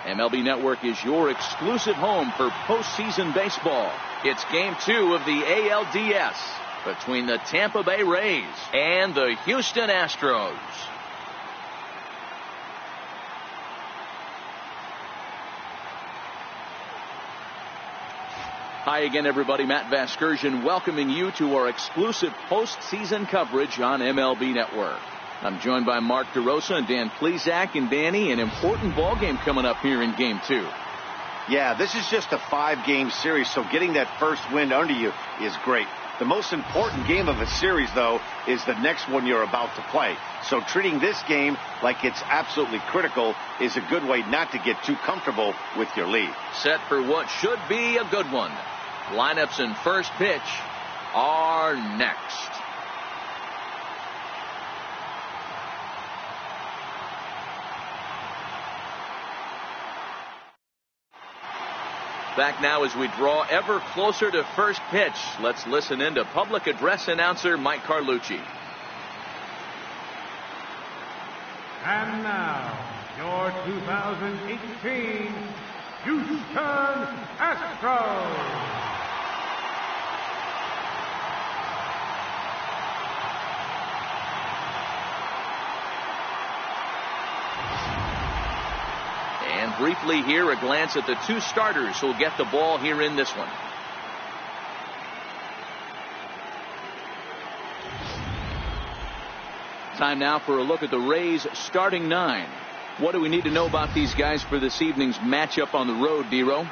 MLB Network is your exclusive home for postseason baseball. It's Game 2 of the ALDS between the Tampa Bay Rays and the Houston Astros. Hi again, everybody. Matt Vasgersian welcoming you to our exclusive postseason coverage on MLB Network. I'm joined by Mark DeRosa and Dan Plesac. And Danny, an important ball game coming up here in Game 2. Yeah, this is just a 5-game series, so getting that first win under you is great. The most important game of a series, though, is the next one you're about to play. So treating this game like it's absolutely critical is a good way not to get too comfortable with your lead. Set for what should be a good one. Lineups and first pitch are next. Back now as we draw ever closer to first pitch. Let's listen in to public address announcer Mike Carlucci. And now, your 2018 Houston Astros. And briefly here, a glance at the two starters who'll get the ball here in this one. Time now for a look at the Rays starting 9. What do we need to know about these guys for this evening's matchup on the road, Dero?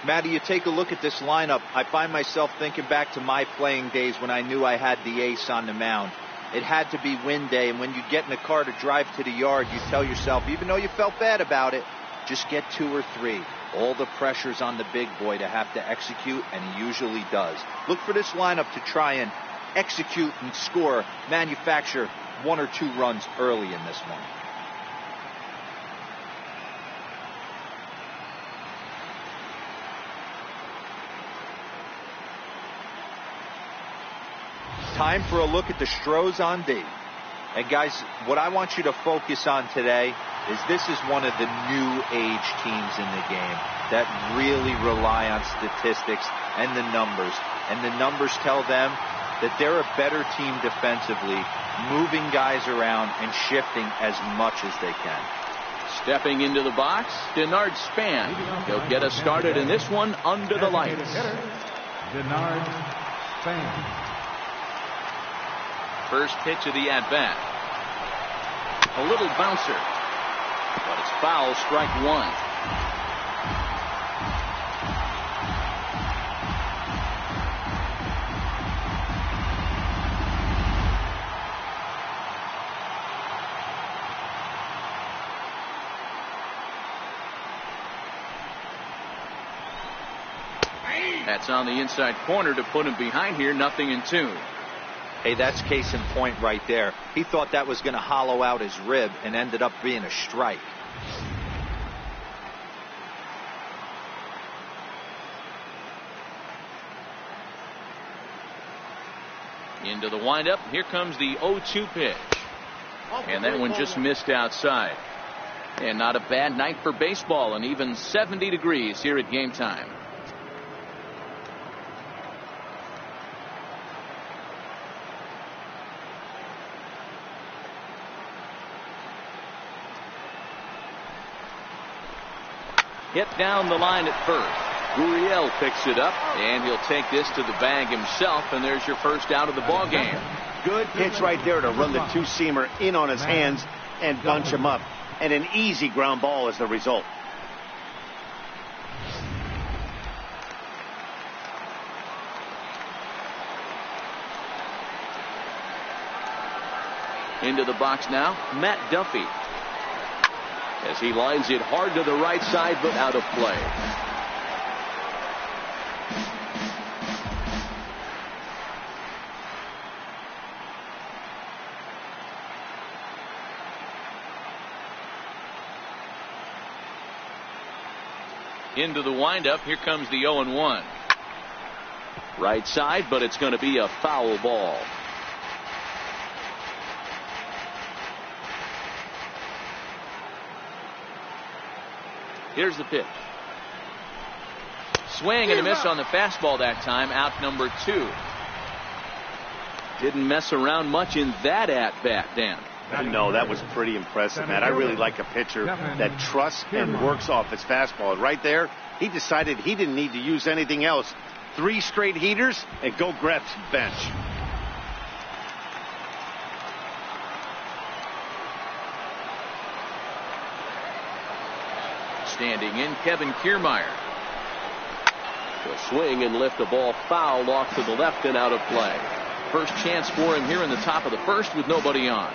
Matty, you take a look at this lineup. I find myself thinking back to my playing days when I knew I had the ace on the mound. It had to be win day, and when you get in the car to drive to the yard, you tell yourself, even though you felt bad about it, just get 2 or 3. All the pressure's on the big boy to have to execute, and he usually does. Look for this lineup to try and execute and score, manufacture 1 or 2 runs early in this one. Time for a look at the Astros on D. And guys, what I want you to focus on today is this is one of the new age teams in the game that really rely on statistics and the numbers. And the numbers tell them that they're a better team defensively, moving guys around and shifting as much as they can. Stepping into the box, Denard Span. He'll get us started in this one under the lights. Denard Span. First pitch of the at-bat. A little bouncer. But it's foul, strike 1. That's on the inside corner to put him behind here, 0-2. Hey, that's case in point right there. He thought that was going to hollow out his rib and ended up being a strike. Into the windup. Here comes the 0-2 pitch. And that one just missed outside. And not a bad night for baseball, and even 70 degrees here at game time. Hit down the line at first. Gurriel picks it up, and he'll take this to the bag himself, and there's your first out of the ball game. Good pitch right there to run the two-seamer in on his hands and bunch him up. And an easy ground ball as the result. Into the box now, Matt Duffy. As he lines it hard to the right side, but out of play. Into the windup. Here comes the 0-1. Right side, but it's going to be a foul ball. Here's the pitch. Swing and a miss on the fastball that time. Out number 2. Didn't mess around much in that at-bat, Dan. No, that was pretty impressive, man. I really like a pitcher that trusts and works off his fastball. And right there, he decided he didn't need to use anything else. 3 straight heaters and go grab some bench. Standing in, Kevin Kiermaier. He'll swing and lift the ball foul off to the left and out of play. First chance for him here in the top of the first with nobody on.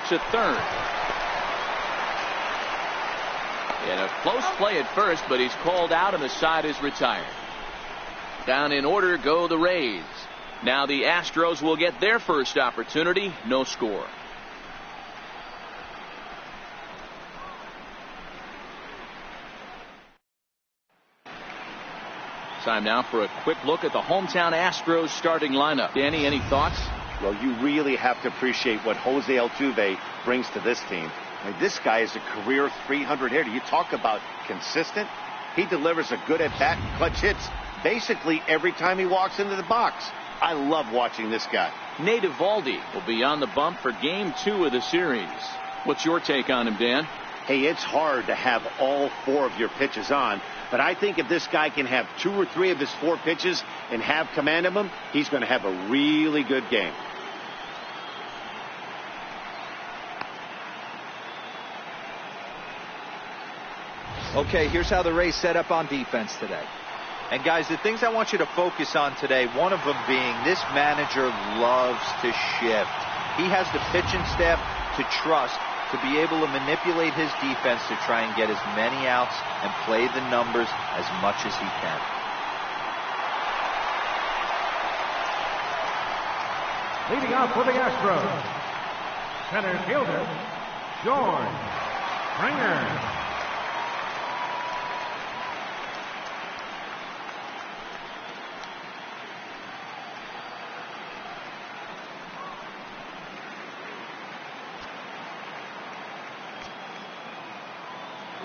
To third. In a close play at first, but he's called out and the side is retired. Down in order go the Rays. Now the Astros will get their first opportunity. No score. Time now for a quick look at the hometown Astros starting lineup. Danny, any thoughts? Well, you really have to appreciate what Jose Altuve brings to this team. I mean, this guy is a career 300 hitter. You talk about consistent. He delivers a good at-bat and clutch hits basically every time he walks into the box. I love watching this guy. Nate Eovaldi will be on the bump for Game 2 of the series. What's your take on him, Dan? Hey, it's hard to have all 4 of your pitches on, but I think if this guy can have 2 or 3 of his 4 pitches and have command of them, he's going to have a really good game. Okay, here's how the Rays set up on defense today. And guys, the things I want you to focus on today, one of them being this manager loves to shift. He has the pitching staff to trust to be able to manipulate his defense to try and get as many outs and play the numbers as much as he can. Leading off for the Astros, center fielder, George Springer.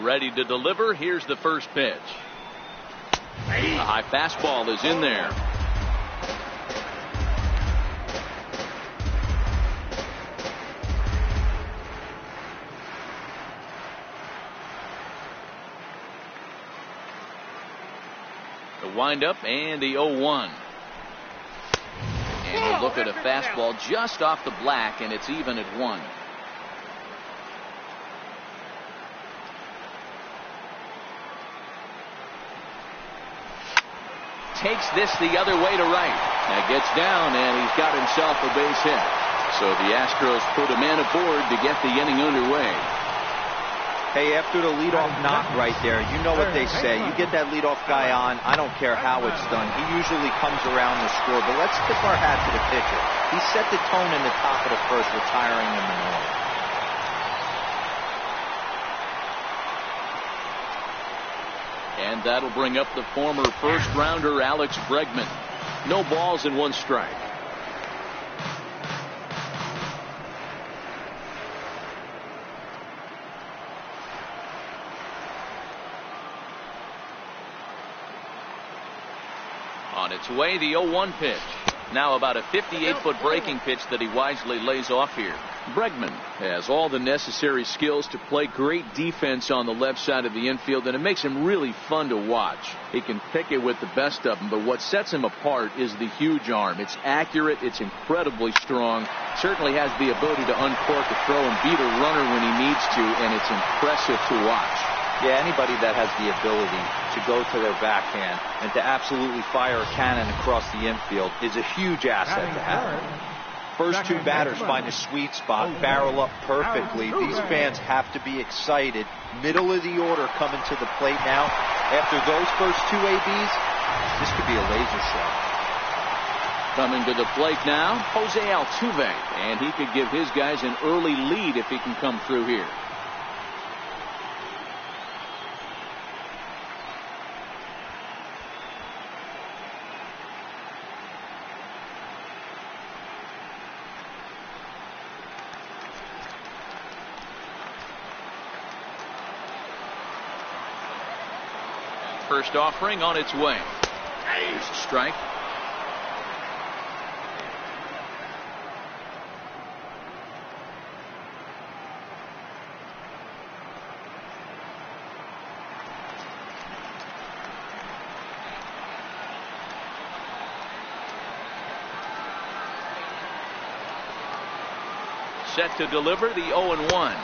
Ready to deliver. Here's the first pitch. A high fastball is in there. The windup and the 0-1. And we look at a fastball just off the black, and it's even at 1. Takes this the other way to right. Now gets down, and he's got himself a base hit. So the Astros put a man aboard to get the inning underway. Hey, after the leadoff knock right there, you know what they say. You get that leadoff guy on, I don't care how it's done. He usually comes around the score, but let's tip our hat to the pitcher. He set the tone in the top of the first, retiring him in order. And that'll bring up the former first-rounder Alex Bregman. No balls and 1 strike. On its way, the 0-1 pitch. Now about a 58-foot breaking pitch that he wisely lays off here. Bregman has all the necessary skills to play great defense on the left side of the infield, and it makes him really fun to watch. He can pick it with the best of them, but what sets him apart is the huge arm. It's accurate, it's incredibly strong, certainly has the ability to uncork a throw and beat a runner when he needs to, and it's impressive to watch. Yeah, anybody that has the ability to go to their backhand and to absolutely fire a cannon across the infield is a huge asset to have. First 2 batters find a sweet spot, barrel up perfectly. These fans have to be excited. Middle of the order coming to the plate now. After those first 2 ABs, this could be a laser shot. Coming to the plate now, Jose Altuve, and he could give his guys an early lead if he can come through here. First offering on its way. There's a strike. Set to deliver the 0-1.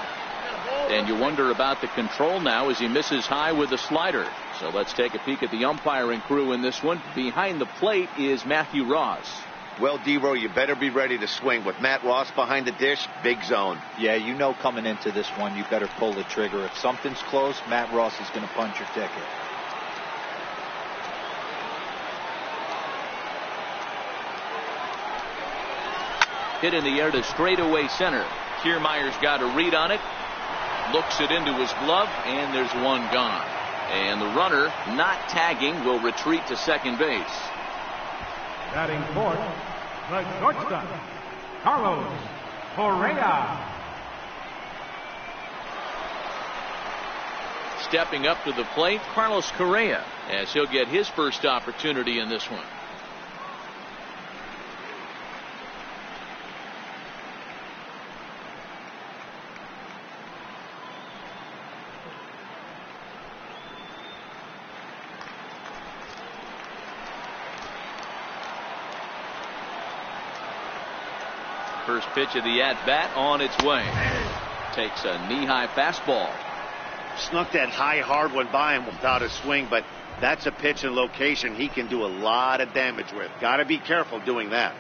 And you wonder about the control now as he misses high with the slider. So let's take a peek at the umpiring crew in this one. Behind the plate is Matthew Ross. Well, D-Row, you better be ready to swing. With Matt Ross behind the dish, big zone. Yeah, you know coming into this one, you better pull the trigger. If something's close, Matt Ross is going to punch your ticket. Hit in the air to straightaway center. Kiermaier's got a read on it. Looks it into his glove, and there's one gone. And the runner, not tagging, will retreat to second base. Batting fourth, the shortstop, Carlos Correa. Stepping up to the plate, Carlos Correa, as he'll get his first opportunity in this one. First pitch of the at-bat on its way. Takes a knee-high fastball. Snuck that high hard one by him without a swing, but that's a pitch and location he can do a lot of damage with. Got to be careful doing that.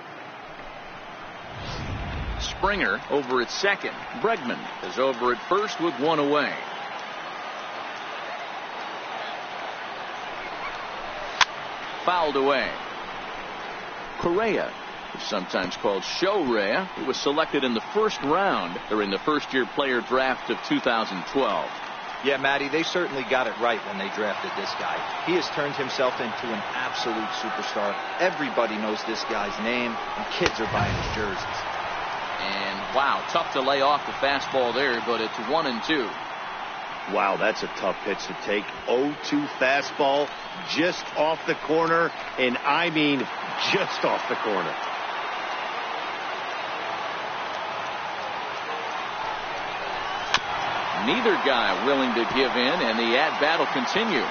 Springer over at second. Bregman is over at first with one away. Fouled away. Correa, sometimes called Show-Rea, who was selected in the first round during the first-year player draft of 2012. Yeah, Matty, they certainly got it right when they drafted this guy. He has turned himself into an absolute superstar. Everybody knows this guy's name, and kids are buying his jerseys. And, wow, tough to lay off the fastball there, but it's 1-2. Wow, that's a tough pitch to take. 0-2 fastball just off the corner, and I mean just off the corner. Neither guy willing to give in, and the at-bat will continue.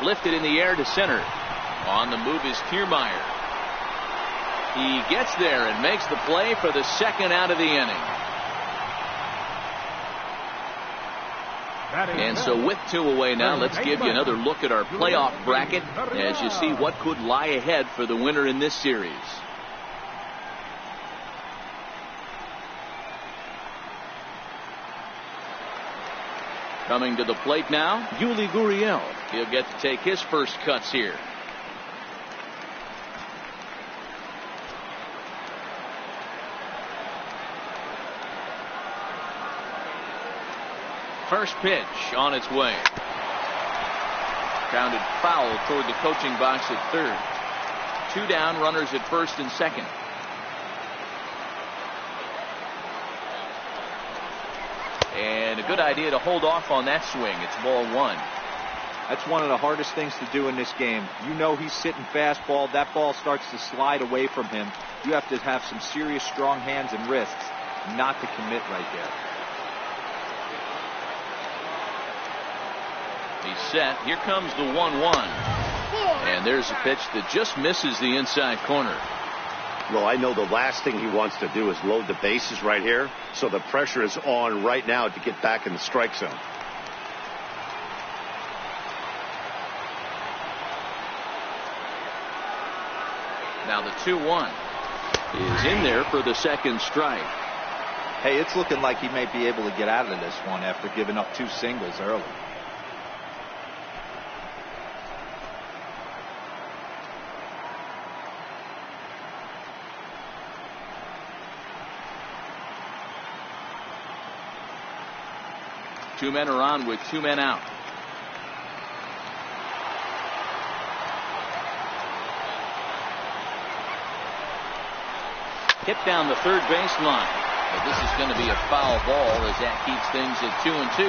Lifted in the air to center. On the move is Kiermaier. He gets there and makes the play for the second out of the inning. And so with two away now, let's give you another look at our playoff bracket as you see what could lie ahead for the winner in this series. Coming to the plate now, Yuli Gurriel. He'll get to take his first cuts here. First pitch on its way. Grounded foul toward the coaching box at third. Two down, runners at first and second. And a good idea to hold off on that swing. It's ball one. That's one of the hardest things to do in this game. You know he's sitting fastball. That ball starts to slide away from him. You have to have some serious strong hands and wrists not to commit right there. He's set. Here comes the 1-1. And there's a pitch that just misses the inside corner. Well, I know the last thing he wants to do is load the bases right here. So the pressure is on right now to get back in the strike zone. Now the 2-1 is in there for the second strike. Hey, it's looking like he may be able to get out of this one after giving up two singles early. Two men are on with two men out. Hit down the third base line. But this is going to be a foul ball as that keeps things at 2-2.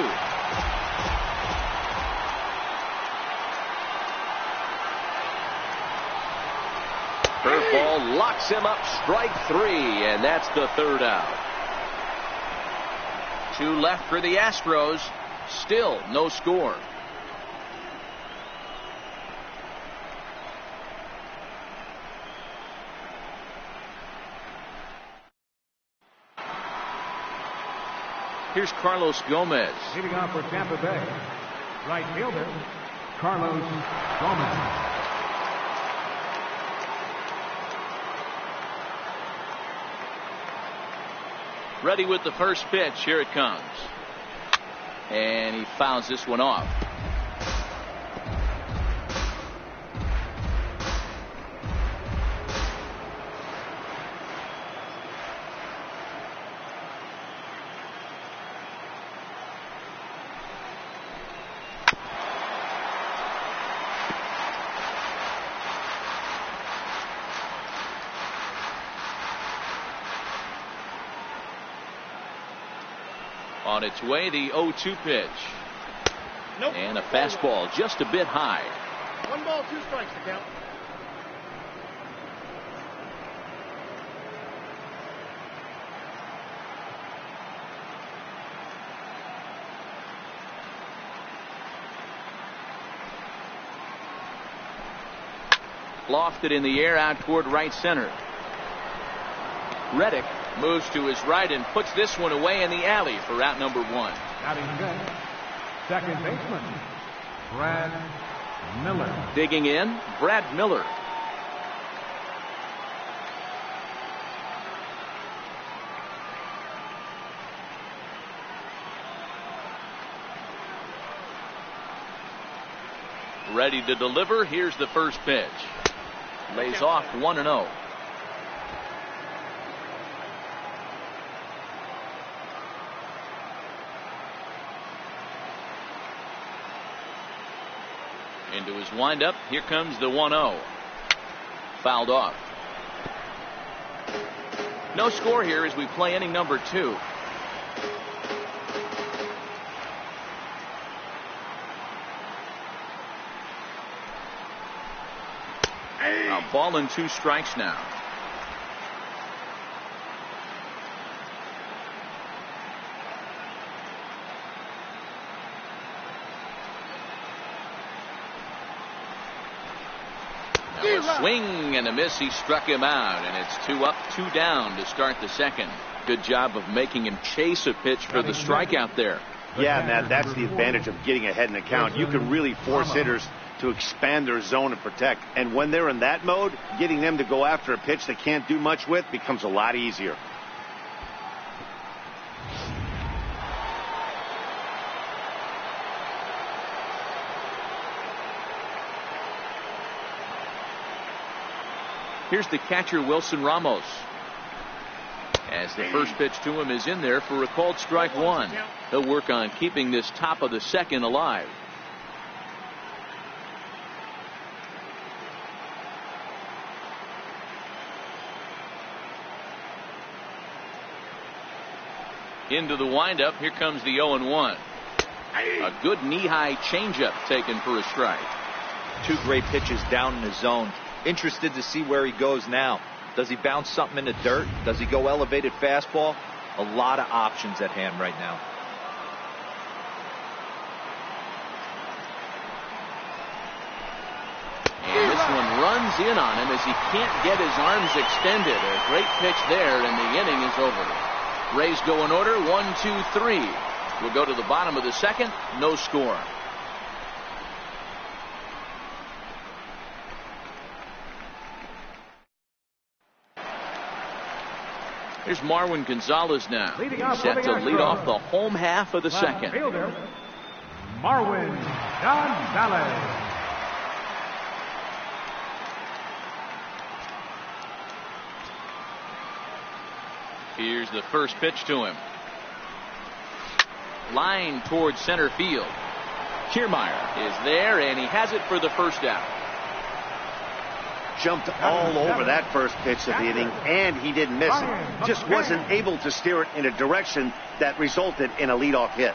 Curveball locks him up, strike 3, and that's the third out. 2 left for the Astros. Still no score. Here's Carlos Gomez. Leading off for Tampa Bay, right fielder, Carlos Gomez. Ready with the first pitch. Here it comes. And he fouls this one off. On its way, the 0-2 pitch. Nope. And a fastball just a bit high. 1 ball, 2 strikes to count. Lofted in the air out toward right center. Reddick moves to his right and puts this one away in the alley for out number 1. Batting fifth, second baseman, Brad Miller. Digging in, Brad Miller. Ready to deliver. Here's the first pitch. Lays off 1-0. Into his windup. Here comes the 1-0. Fouled off. No score here as we play inning number 2. A ball and 2 strikes now. A swing and a miss. He struck him out, and it's 2 up, 2 down to start the second. Good job of making him chase a pitch for the strikeout there. Yeah, Matt, that's the advantage of getting ahead in the count. You can really force hitters to expand their zone and protect. And when they're in that mode, getting them to go after a pitch they can't do much with becomes a lot easier. Here's the catcher, Wilson Ramos. As the first pitch to him is in there for a called strike 1. He'll work on keeping this top of the second alive. Into the windup. Here comes the 0-1. A good knee-high changeup taken for a strike. 2 great pitches down in the zone. Interested to see where he goes now. Does he bounce something in the dirt? Does he go elevated fastball? A lot of options at hand right now. And this one runs in on him as he can't get his arms extended. A great pitch there, and the inning is over. Rays go in order, 1, 2, 3. We'll go to the bottom of the second. No score. Here's Marwin Gonzalez now. Set to lead off the home half of the second. Fielder, Marwin Gonzalez. Here's the first pitch to him. Line towards center field. Kiermaier is there, and he has it for the first out. jumped all over that first pitch of the inning, and he didn't miss it. Just wasn't able to steer it in a direction that resulted in a leadoff hit.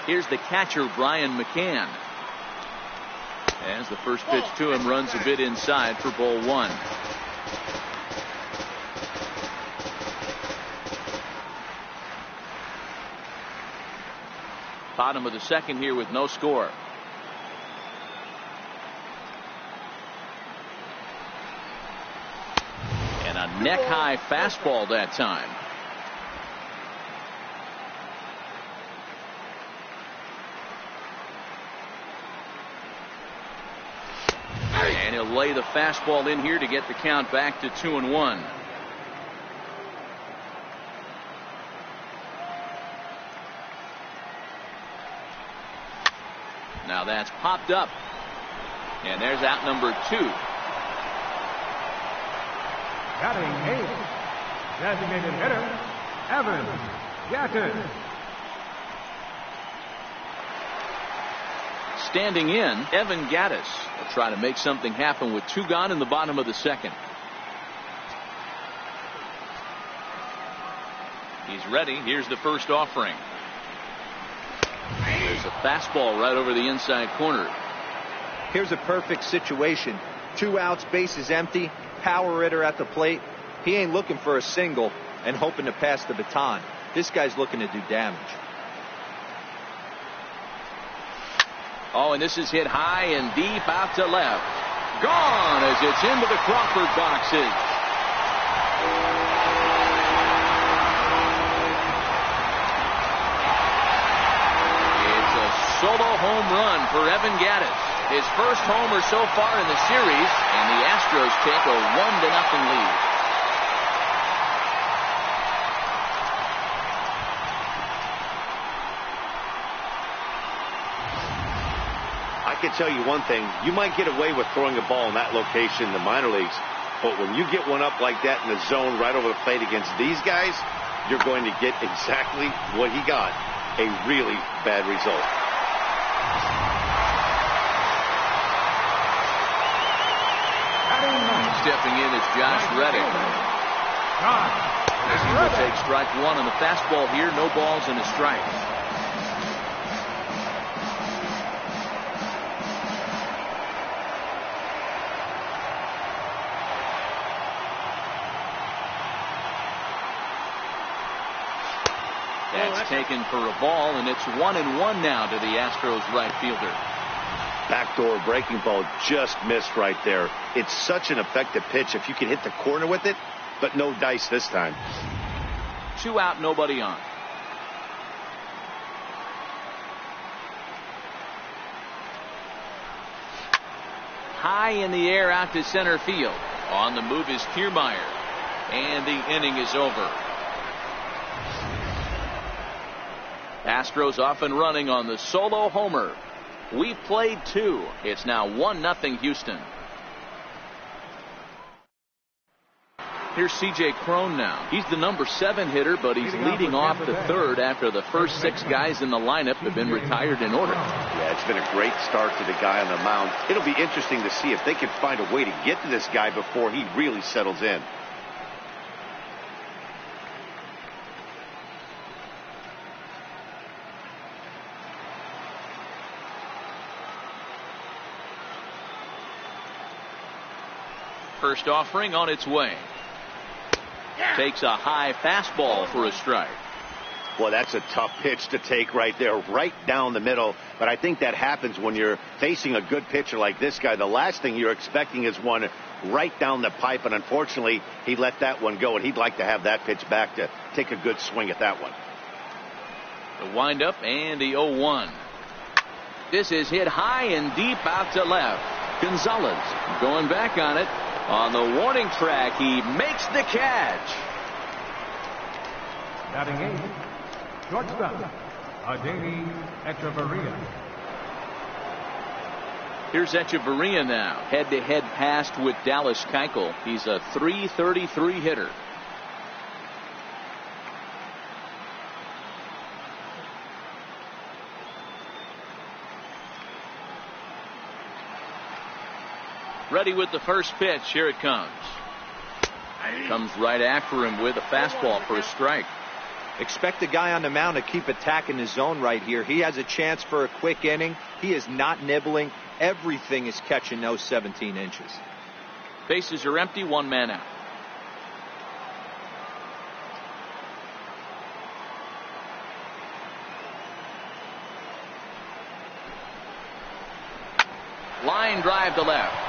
Here's the catcher, Brian McCann. As the first pitch to him runs a bit inside for ball one. Bottom of the second here with no score. And a neck-high fastball that time. And he'll lay the fastball in here to get the count back to 2-1. Now that's popped up. And there's out number 2. Batting 8th, designated hitter, Evan Gattis. Standing in, Evan Gattis will try to make something happen with 2 gone in the bottom of the second. He's ready. Here's the first offering. There's a fastball right over the inside corner. Here's a perfect situation. 2 outs, bases empty, power hitter at the plate. He ain't looking for a single and hoping to pass the baton. This guy's looking to do damage. Oh, and this is hit high and deep out to left. Gone as it's into the Crawford boxes. It's a solo home run for Evan Gattis. His first homer so far in the series, and the Astros take a 1-0 lead. I can tell you one thing. You might get away with throwing a ball in that location in the minor leagues, but when you get one up like that in the zone right over the plate against these guys, you're going to get exactly what he got, a really bad result. Stepping in is Josh Reddick. He will take strike 1 on the fastball here. No balls and a strike. That's taken for a ball, and it's 1-1 now to the Astros right fielder. Backdoor breaking ball just missed right there. It's such an effective pitch if you can hit the corner with it, but no dice this time. 2 out, nobody on. High in the air out to center field. On the move is Kiermaier, and the inning is over. Astros off and running on the solo homer. We've played 2. It's now 1-0 Houston. Here's C.J. Cron now. He's the number 7 hitter, but he's leading off the third after the first 6 guys in the lineup have been retired in order. Yeah, it's been a great start to the guy on the mound. It'll be interesting to see if they can find a way to get to this guy before he really settles in. First offering on its way. Takes a high fastball for a strike. Well, that's a tough pitch to take right there, right down the middle. But I think that happens when you're facing a good pitcher like this guy. The last thing you're expecting is one right down the pipe, and unfortunately, he let that one go, and he'd like to have that pitch back to take a good swing at that one. The windup and the 0-1. This is hit high and deep out to left. Gonzalez going back on it. On the warning track, he makes the catch. Batting 8th, shortstop, Adeiny Echeverria. Here's Echeverria now. Head-to-head pass with Dallas Keuchel. He's a .333 hitter. Ready with the first pitch. Here it comes. Comes right after him with a fastball for a strike. Expect the guy on the mound to keep attacking the zone right here. He has a chance for a quick inning. He is not nibbling. Everything is catching those 17 inches. Bases are empty. One man out. Line drive to left.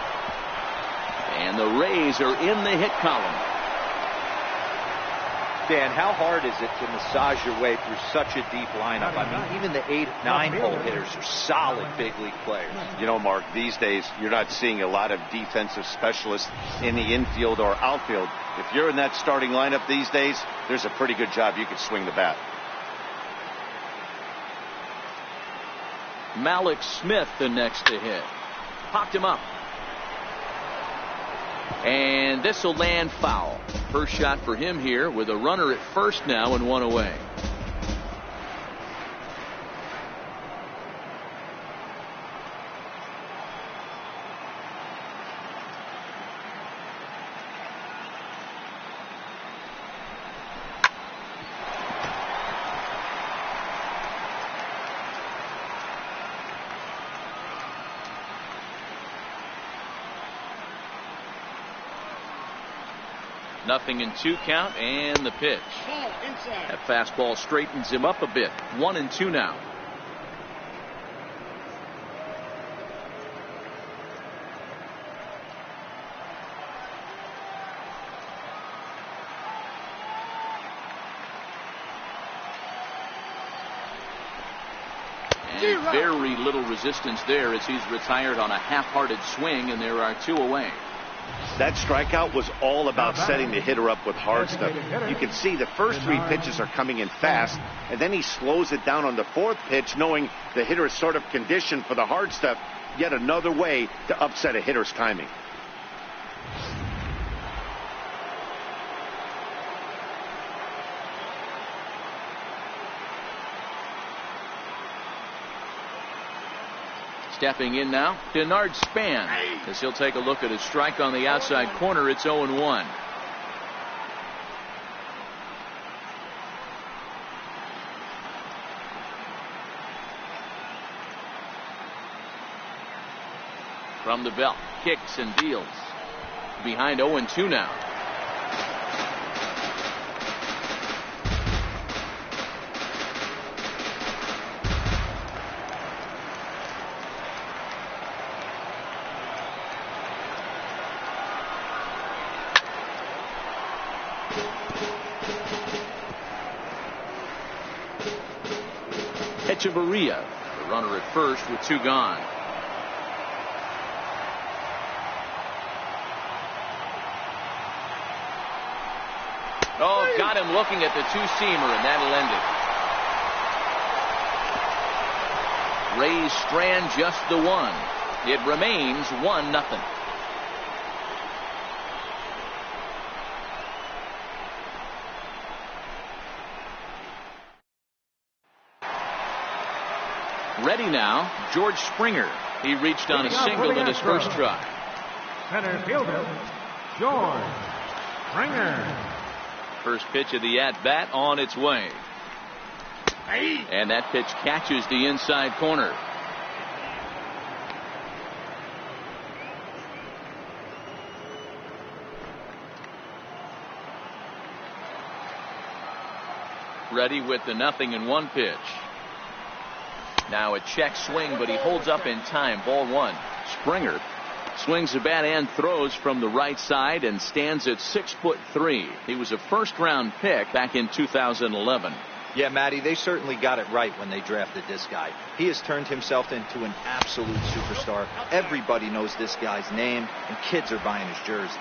And the Rays are in the hit column. Dan, how hard is it to massage your way through such a deep lineup? I mean, even the 8, 9-hole hitters are solid big league players. You know, Mark, these days you're not seeing a lot of defensive specialists in the infield or outfield. If you're in that starting lineup these days, there's a pretty good job you could swing the bat. Malik Smith the next to hit. Popped him up. And this will land foul. First shot for him here with a runner at first now and one away. Nothing in 2 count and the pitch. That fastball straightens him up a bit. 1-2 now. And very little resistance there as he's retired on a half-hearted swing, and there are 2 away. That strikeout was all about setting the hitter up with hard stuff. You can see the first 3 pitches are coming in fast, and then he slows it down on the 4th pitch, knowing the hitter is sort of conditioned for the hard stuff. Yet another way to upset a hitter's timing. Stepping in now, Denard Span, as he'll take a look at his strike on the outside corner. It's 0-1. From the belt, kicks and deals. Behind 0-2 now. Echeverria, the runner at first with 2 gone. Oh, got him looking at the 2-seamer, and that'll end it. Rays strand just the 1. It remains 1-0. Ready now, George Springer. He reached on a single in his first try. Center fielder, George Springer. First pitch of the at-bat on its way. And that pitch catches the inside corner. Ready with the 0-1 pitch. Now a check swing, but he holds up in time. Ball 1. Springer swings the bat and throws from the right side and stands at 6'3". He was a first-round pick back in 2011. Yeah, Matty, they certainly got it right when they drafted this guy. He has turned himself into an absolute superstar. Everybody knows this guy's name, and kids are buying his jerseys.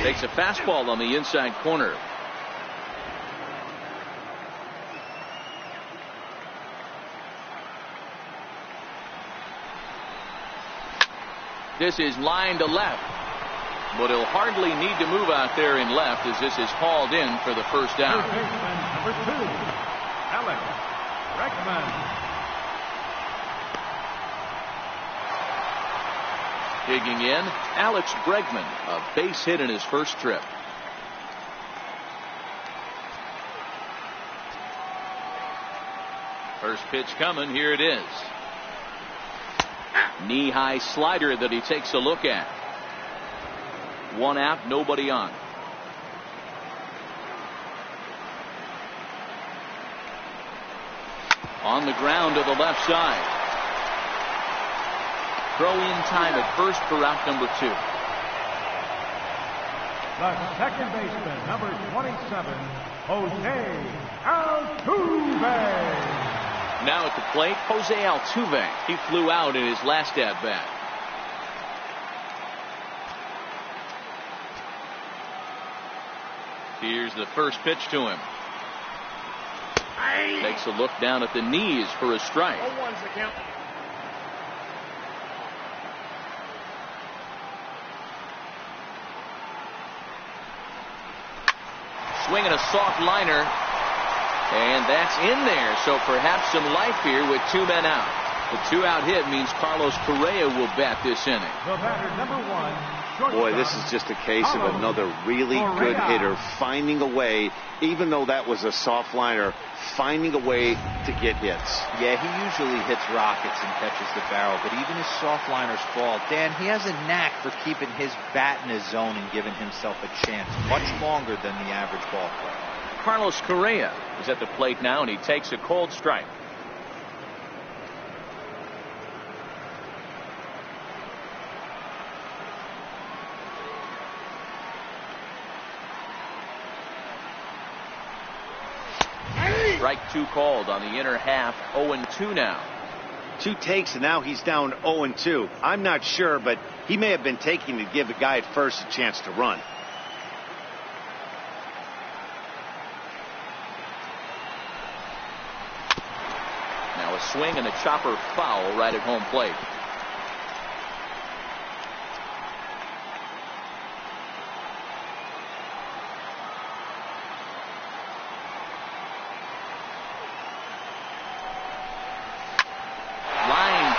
Takes a fastball on the inside corner. This is line to left, but he'll hardly need to move out there in left as this is hauled in for the first down. Number 2, Alex baseman. Digging in, Alex Bregman, a base hit in his first trip. First pitch coming, here it is. Knee-high slider that he takes a look at. One out, nobody on. On the ground to the left side. Throw in time at first for out number 2. The second baseman, number 27, Jose Altuve. Now at the plate, Jose Altuve. He flew out in his last at-bat. Here's the first pitch to him. Takes a look down at the knees for a strike. 0-1's the count. Swinging a soft liner, and that's in there. So perhaps some life here with 2 men out. The 2-out hit means Carlos Correa will bat this inning. The batter, number 1, Boy, this is just a case of another really good hitter finding a way, even though that was a soft liner, finding a way to get hits. Yeah, he usually hits rockets and catches the barrel, but even his soft liners fall. Dan, he has a knack for keeping his bat in his zone and giving himself a chance much longer than the average ball player. Carlos Correa is at the plate now, and he takes a cold strike. Strike 2 called on the inner half. 0-2 now. 2 takes, and now he's down 0-2. I'm not sure, but he may have been taking to give the guy at first a chance to run. Now a swing and a chopper foul right at home plate.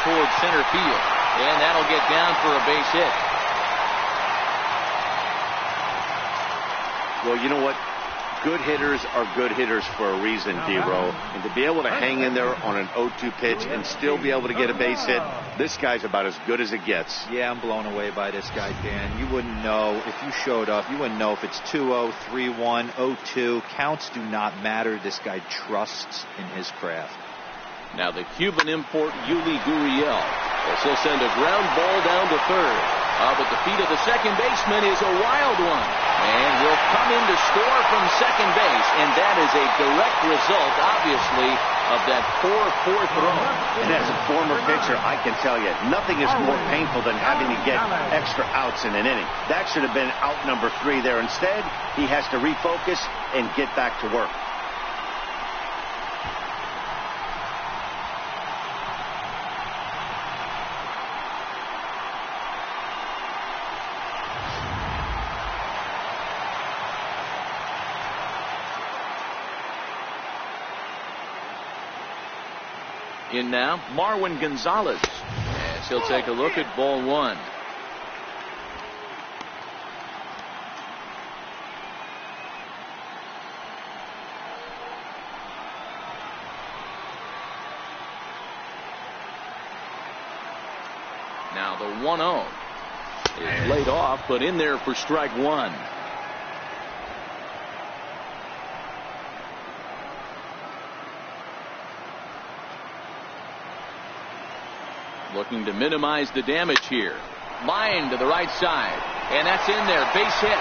Towards center field, and that'll get down for a base hit. Well, you know what? Good hitters are good hitters for a reason, D-Row. And to be able to hang in there on an 0-2 pitch and still be able to get a base hit, this guy's about as good as it gets. Yeah, I'm blown away by this guy, Dan. You wouldn't know if you showed up. You wouldn't know if it's 2-0, 3-1, 0-2. Counts do not matter. This guy trusts in his craft. Now the Cuban import, Yuli Gurriel. He'll send a ground ball down to third. But the feet of the second baseman is a wild one. And will come in to score from second base. And that is a direct result, obviously, of that poor fourth throw. And as a former pitcher, I can tell you, nothing is more painful than having to get extra outs in an inning. That should have been out number 3 there. Instead, he has to refocus and get back to work. In now, Marwin Gonzalez, as he'll take a look at ball 1. Now the 1-0 is laid off, but in there for strike 1. Looking to minimize the damage here. Line to the right side. And that's in there. Base hit.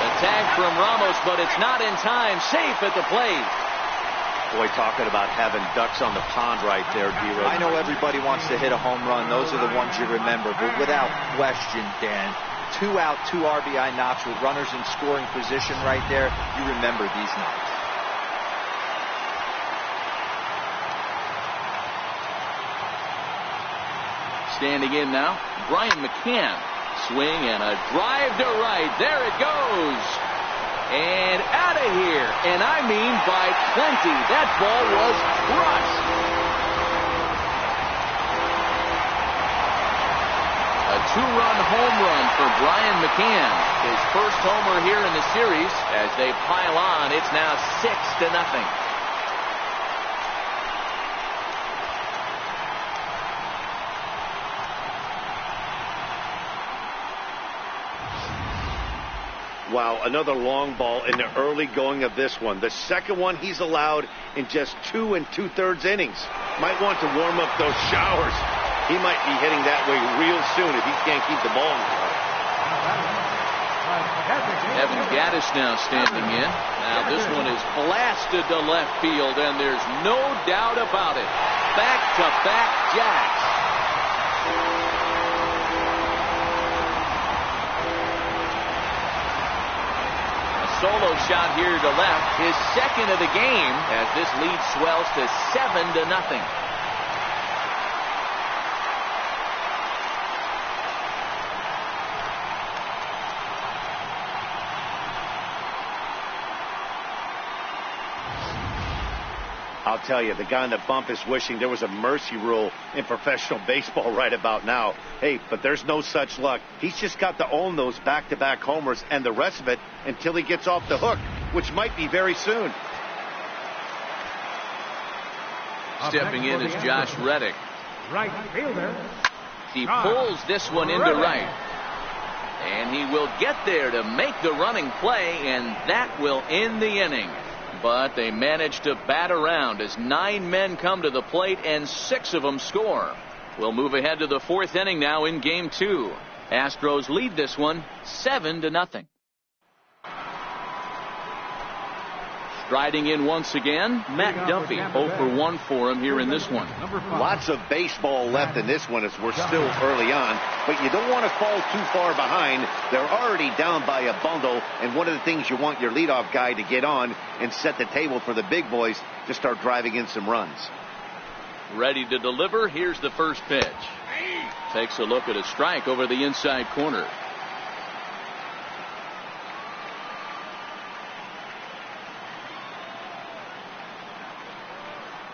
The tag from Ramos, but it's not in time. Safe at the plate. Boy, talking about having ducks on the pond right there, D-Row. I know everybody wants to hit a home run. Those are the ones you remember. But without question, Dan, 2 out, 2 RBI knocks with runners in scoring position right there. You remember these knocks. Standing in now, Brian McCann. Swing and a drive to right. There it goes. And out of here. And I mean by plenty. That ball was crushed. A two-run home run for Brian McCann. His first homer here in the series. As they pile on, it's now 6-0. Wow, another long ball in the early going of this one. The second one he's allowed in just 2 2/3 innings. Might want to warm up those showers. He might be hitting that way real soon if he can't keep the ball in the park. Evan Gaddis now standing in. Now this one is blasted to left field, and there's no doubt about it. Back-to-back jacks. Solo shot here to left, his second of the game, as this lead swells to 7-0. I'll tell you, the guy on the bump is wishing there was a mercy rule in professional baseball right about now. Hey, but there's no such luck. He's just got to own those back-to-back homers and the rest of it until he gets off the hook, which might be very soon. Stepping in is Josh Reddick. Right fielder. He pulls this one into right. And he will get there to make the running play, and that will end the inning. But they managed to bat around as 9 men come to the plate and 6 of them score. We'll move ahead to the 4th inning now in Game 2. Astros lead this one 7-0. Striding in once again, Matt Duffy. 0 for 1 for him here in this one. Lots of baseball left in this one as we're still early on, but you don't want to fall too far behind. They're already down by a bundle, and one of the things you want your leadoff guy to get on and set the table for the big boys to start driving in some runs. Ready to deliver. Here's the first pitch. Takes a look at a strike over the inside corner.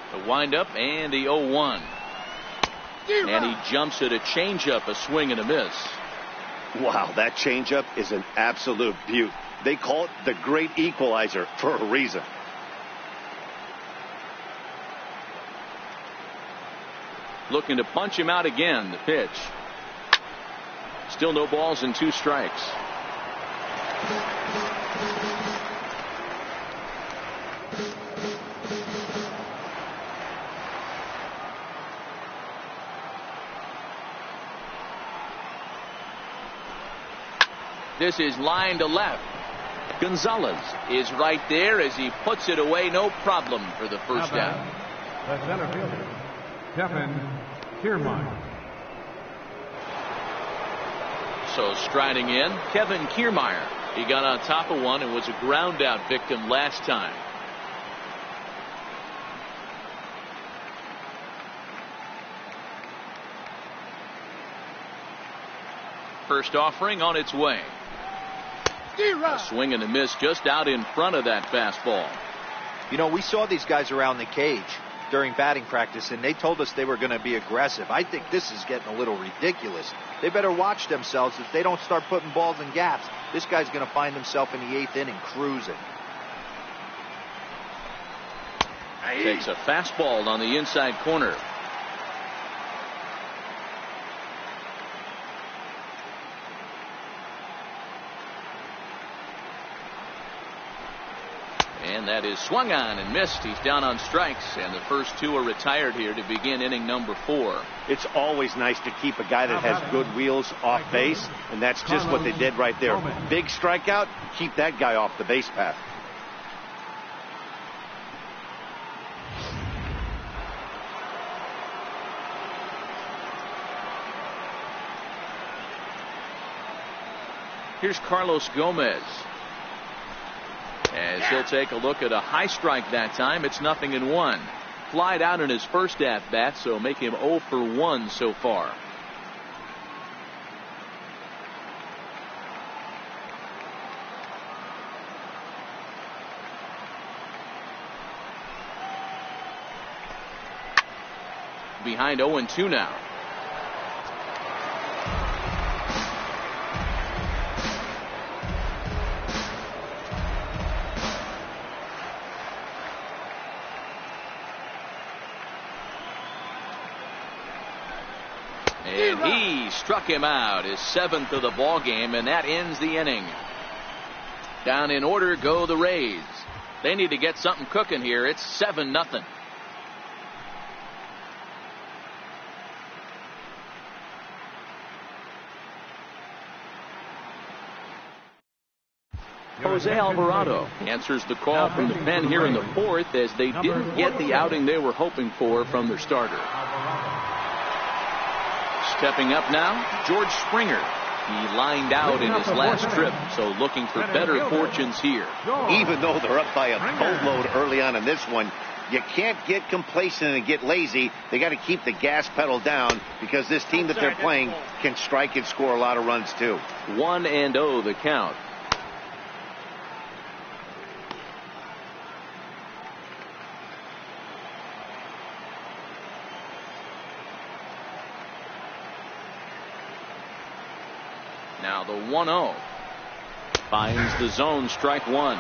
The windup and the 0-1. And he jumps at a changeup, a swing and a miss. Wow, that changeup is an absolute beaut. They call it the great equalizer for a reason. Looking to punch him out again. The pitch. Still no balls and 2 strikes. This is line to left. Gonzalez is right there as he puts it away. No problem for the first out. The center fielder, Kevin Kiermaier. So striding in, Kevin Kiermaier. He got on top of one and was a ground out victim last time. First offering on its way. A swing and a miss just out in front of that fastball. You know, we saw these guys around the cage during batting practice, and they told us they were going to be aggressive. I think this is getting a little ridiculous. They better watch themselves if they don't start putting balls in gaps. This guy's going to find himself in the 8th inning cruising. Takes a fastball on the inside corner. And that is swung on and missed. He's down on strikes, and the first 2 are retired here to begin inning number 4. It's always nice to keep a guy that has good wheels off base, and that's just what they did right there. Big strikeout, keep that guy off the base path. Here's Carlos Gomez. As he'll take a look at a high strike that time. It's 0-1. Flied out in his first at-bat, so make him 0 for 1 so far. behind 0-2 now. And he struck him out, his 7th of the ball game, and that ends the inning. Down in order go the Rays. They need to get something cooking here. It's 7-0. Jose Alvarado answers the call from the pen here in the 4th, as they didn't get the outing they were hoping for from their starter. Stepping up now, George Springer. He lined out in his last trip, so looking for better fortunes here. Even though they're up by a boatload early on in this one, you can't get complacent and get lazy. They got to keep the gas pedal down, because this team that they're playing can strike and score a lot of runs too. 1-0 the count. Now the 1-0 finds the zone, strike one.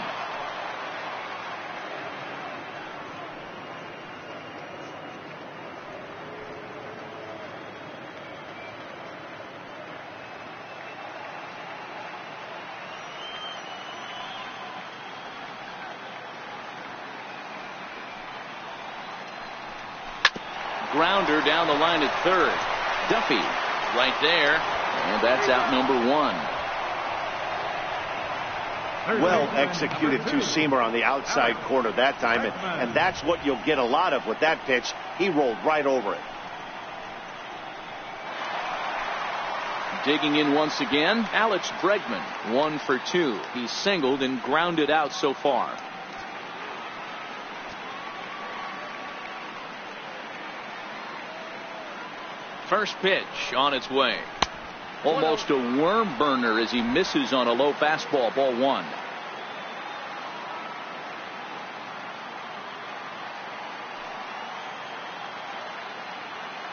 Grounder down the line at third. Duffy right there. And that's out number one. Well executed two-seamer on the outside corner that time, and that's what you'll get a lot of with that pitch. He rolled right over it. Digging in once again, Alex Bregman, 1 for 2. He's singled and grounded out so far. First pitch on its way. Almost a worm burner as he misses on a low fastball, ball one.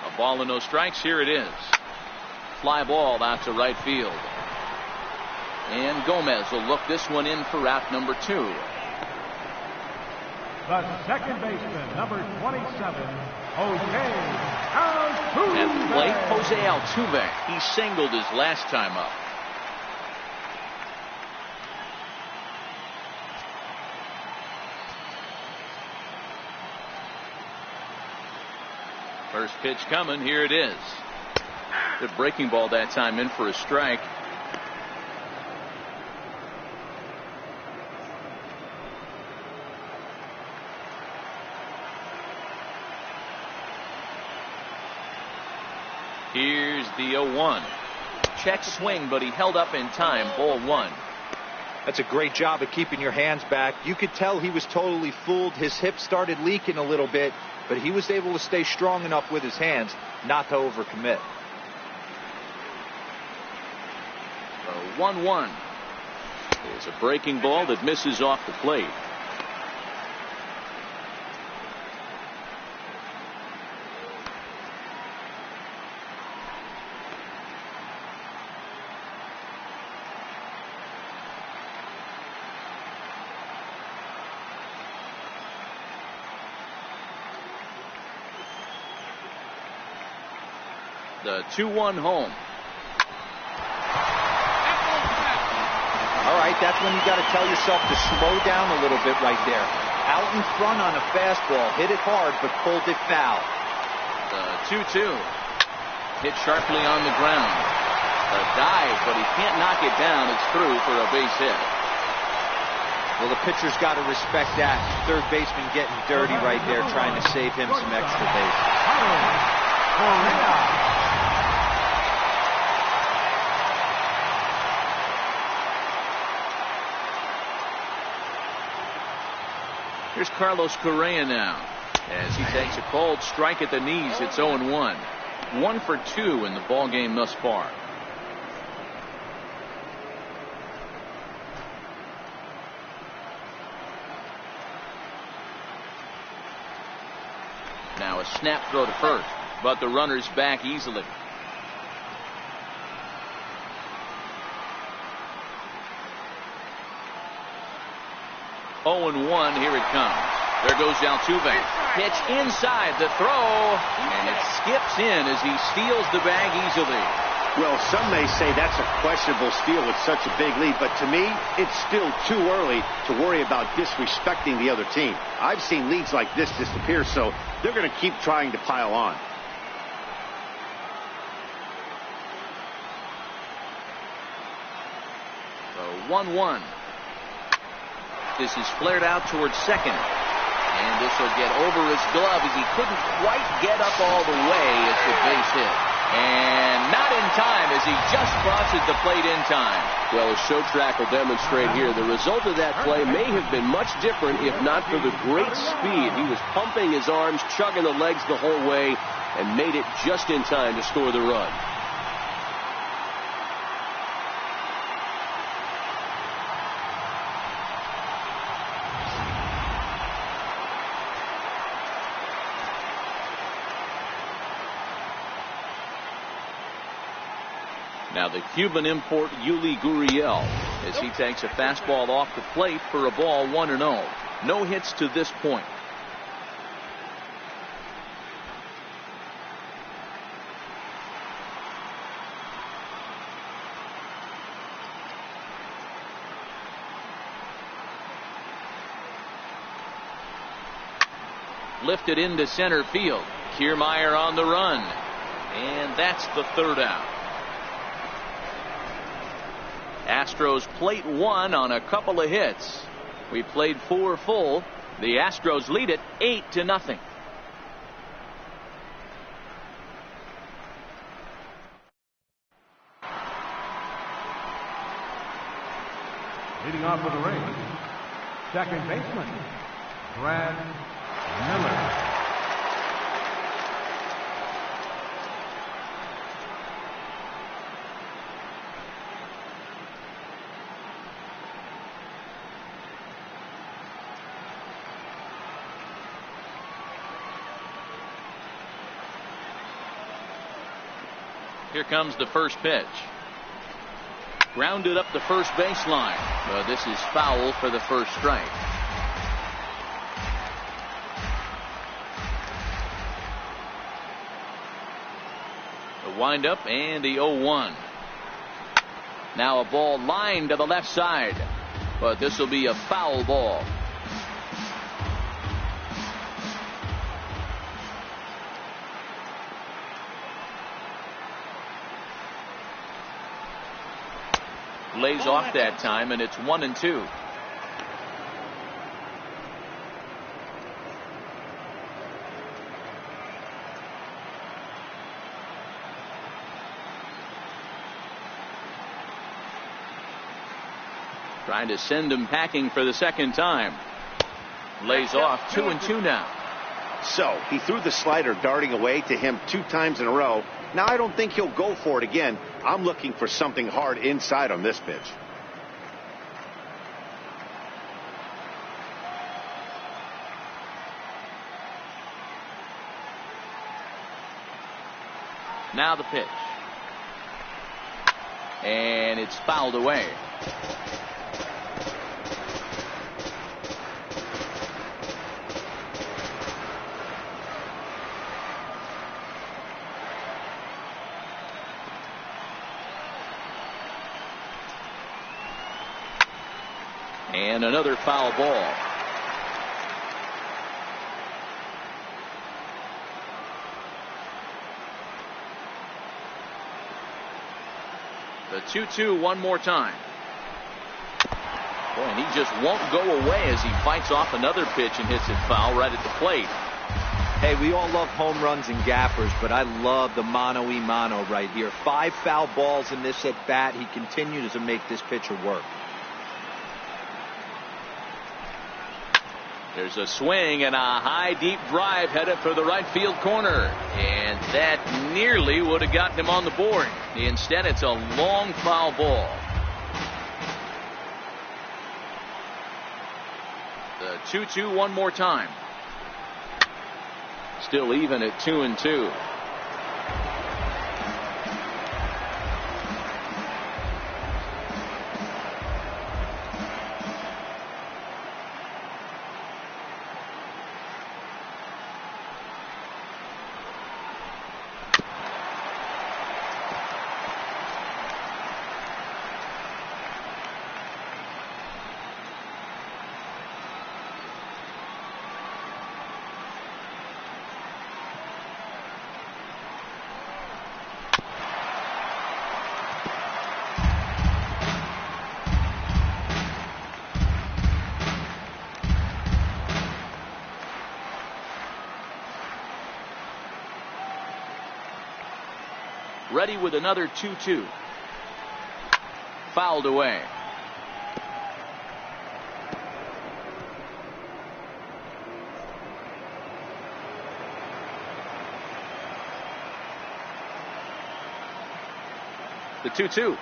A ball and no strikes. Here it is. Fly ball out to right field. And Gomez will look this one in for out number 2. The second baseman, number 27, Jose Altuve. At the plate, Jose Altuve. He singled his last time up. First pitch coming. Here it is. Good breaking ball that time, in for a strike. Here's the 0-1. Check swing, but he held up in time. Ball one. That's a great job of keeping your hands back. You could tell he was totally fooled. His hip started leaking a little bit, but he was able to stay strong enough with his hands not to overcommit. 1-1. It's a breaking ball that misses off the plate. The 2-1 home. All right, that's when you got to tell yourself to slow down a little bit right there. Out in front on a fastball, hit it hard, but pulled it foul. The 2-2. Hit sharply on the ground. A dive, but he can't knock it down. It's through for a base hit. Well, the pitcher's got to respect that. Third baseman getting dirty right there, trying to save him some extra base. Here's Carlos Correa now, as he takes a cold strike at the knees. It's 0-1. 1 for 2 in the ball game thus far. Now a snap throw to first. but the runner's back easily. Oh, and 1. Here it comes. There goes Altuve. Pitch inside the throw, and it skips in as he steals the bag easily. Well, some may say that's a questionable steal with such a big lead, but to me, it's still too early to worry about disrespecting the other team. I've seen leads like this disappear, so they're going to keep trying to pile on. So 1-1. This is flared out towards second. And this will get over his glove as he couldn't quite get up all the way. It's a base hit. And not in time as he just crosses the plate in time. Well, as show track will demonstrate here, the result of that play may have been much different if not for the great speed. He was pumping his arms, chugging the legs the whole way, and made it just in time to score the run. Now the Cuban import Yuli Gurriel as he takes a fastball off the plate for a ball 1-0. No hits to this point. Lifted into center field. Kiermaier on the run. And that's the third out. Astros plate 1 on a couple of hits. We played 4 full. The Astros lead it 8-0. Leading off for the Rays, second baseman, Brad Miller. Here comes the first pitch. Grounded up the first baseline. But this is foul for the first strike. The windup and the 0-1. Now a ball lined to the left side. But this will be a foul ball. Lays off that time, and it's 1-2. Trying to send him packing for the second time. Lays off 2-2 now. So he threw the slider darting away to him 2 times in a row. Now I don't think he'll go for it again. I'm looking for something hard inside on this pitch. Now the pitch. And it's fouled away. And another foul ball. The 2-2 one more time. Boy, and he just won't go away as he fights off another pitch and hits it foul right at the plate. Hey, we all love home runs and gappers, but I love the mano-y-mano right here. 5 foul balls in this at bat. He continues to make this pitcher work. There's a swing and a high deep drive headed for the right field corner. And that nearly would have gotten him on the board. Instead, it's a long foul ball. The 2-2 one more time. Still even at 2-2. Ready with another 2-2. Fouled away. The 2-2.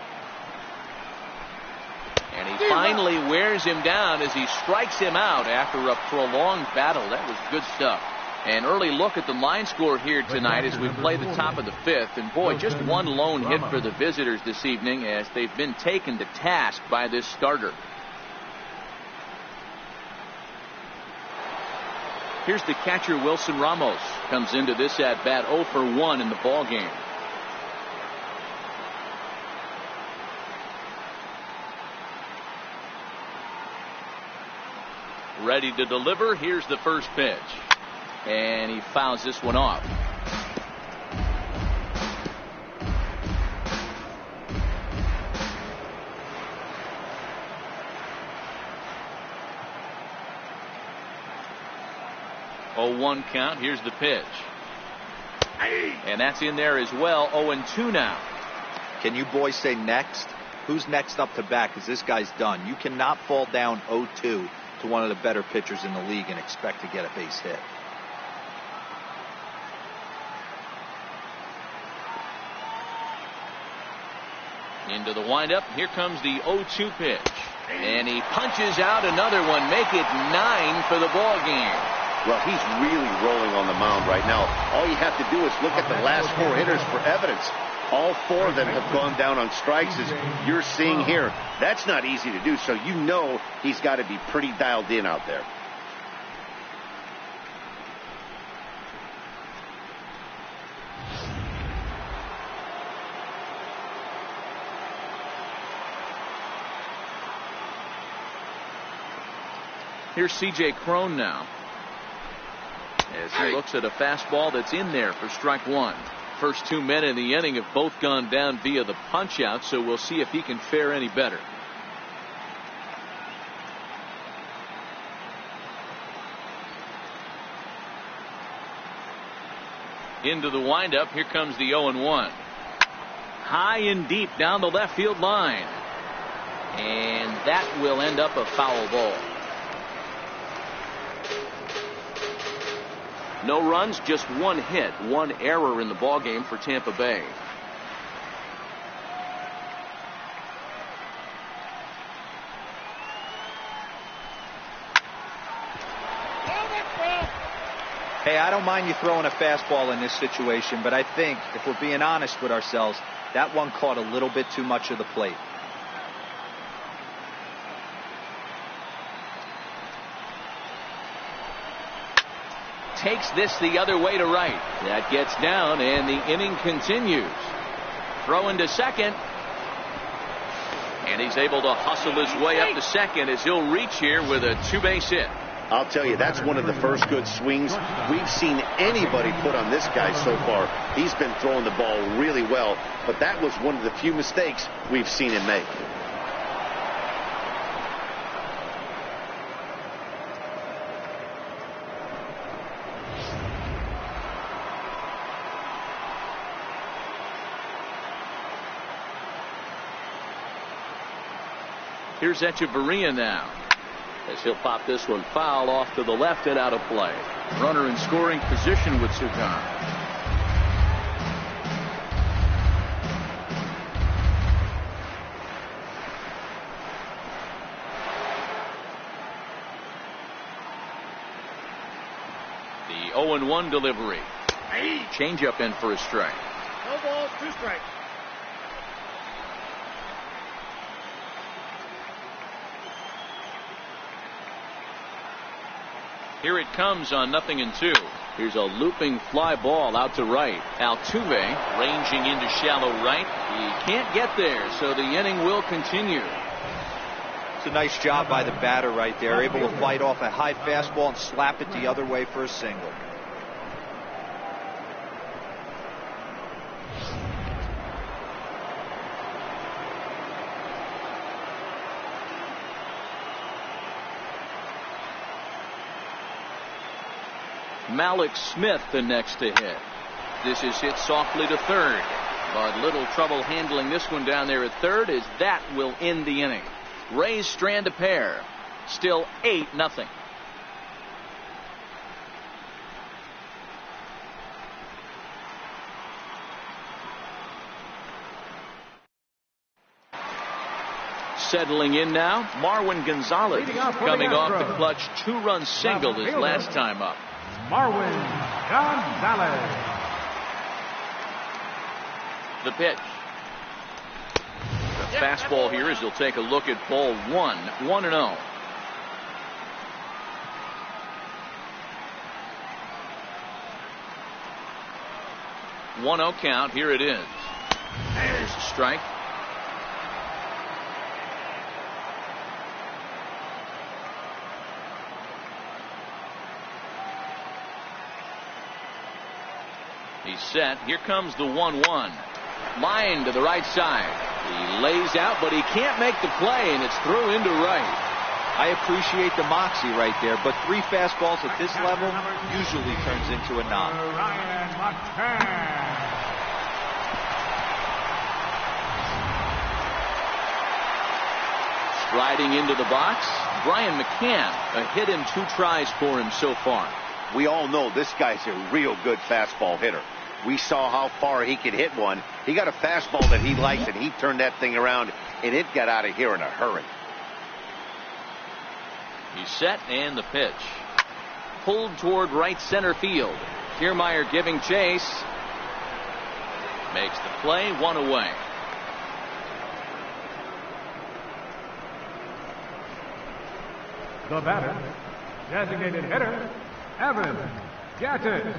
And he finally wears him down as he strikes him out after a prolonged battle. That was good stuff. An early look at the line score here tonight as we play the top of the fifth. And boy, just one lone hit for the visitors this evening as they've been taken to task by this starter. Here's the catcher, Wilson Ramos. Comes into this at bat 0 for 1 in the ball game. Ready to deliver. Here's the first pitch. And he fouls this one off. Oh, 1 count. Here's the pitch. And that's in there as well. 0-2 now. Can you boys say next? Who's next up to bat? Because this guy's done. You cannot fall down 0-2 to one of the better pitchers in the league and expect to get a base hit. Into the windup. Here comes the 0-2 pitch. And he punches out another one. Make it 9 for the ball game. Well, he's really rolling on the mound right now. All you have to do is look at the last 4 hitters for evidence. All 4 of them have gone down on strikes, as you're seeing here. That's not easy to do, so you know he's got to be pretty dialed in out there. Here's C.J. Cron now, as he looks at a fastball that's in there for strike 1. First 2 men in the inning have both gone down via the punch out, so we'll see if he can fare any better. Into the windup. Here comes the 0-1. High and deep down the left field line. And that will end up a foul ball. No runs, just 1 hit, 1 error in the ball game for Tampa Bay. Hey, I don't mind you throwing a fastball in this situation, but I think if we're being honest with ourselves, that one caught a little bit too much of the plate. Takes this the other way to right. That gets down, and the inning continues. Throw into second. And he's able to hustle his way up to second as he'll reach here with a 2-base hit. I'll tell you, that's one of the first good swings we've seen anybody put on this guy so far. He's been throwing the ball really well, but that was one of the few mistakes we've seen him make. Here's Echeverria now, as he'll pop this one foul off to the left and out of play. Runner in scoring position with Sukan. The 0-1 delivery. Changeup in for a strike. No balls, 2 strikes. Here it comes on 0-2. Here's a looping fly ball out to right. Altuve ranging into shallow right. He can't get there, so the inning will continue. It's a nice job by the batter right there, able to fight off a high fastball and slap it the other way for a single. Malik Smith the next to hit. This is hit softly to third. But little trouble handling this one down there at third, as that will end the inning. Rays strand a pair. Still 8-0. Settling in now, Marwin Gonzalez, coming off the clutch 2-run single his last time up. Marwin Gonzalez. The pitch. The fastball here as he'll take a look at ball 1, 1-0. One-0 count. Here it is. There's a strike. He's set. Here comes the 1-1. Line to the right side. He lays out, but he can't make the play, and it's through into right. I appreciate the moxie right there, but 3 fastballs at this level usually turns into a knock. Striding into the box, Brian McCann. A hit in 2 tries for him so far. We all know this guy's a real good fastball hitter. We saw how far he could hit one. He got a fastball that he liked, and he turned that thing around, and it got out of here in a hurry. He's set, and the pitch. Pulled toward right center field. Kiermaier giving chase. Makes the play, 1 away. The batter, designated hitter, Evan Gattis.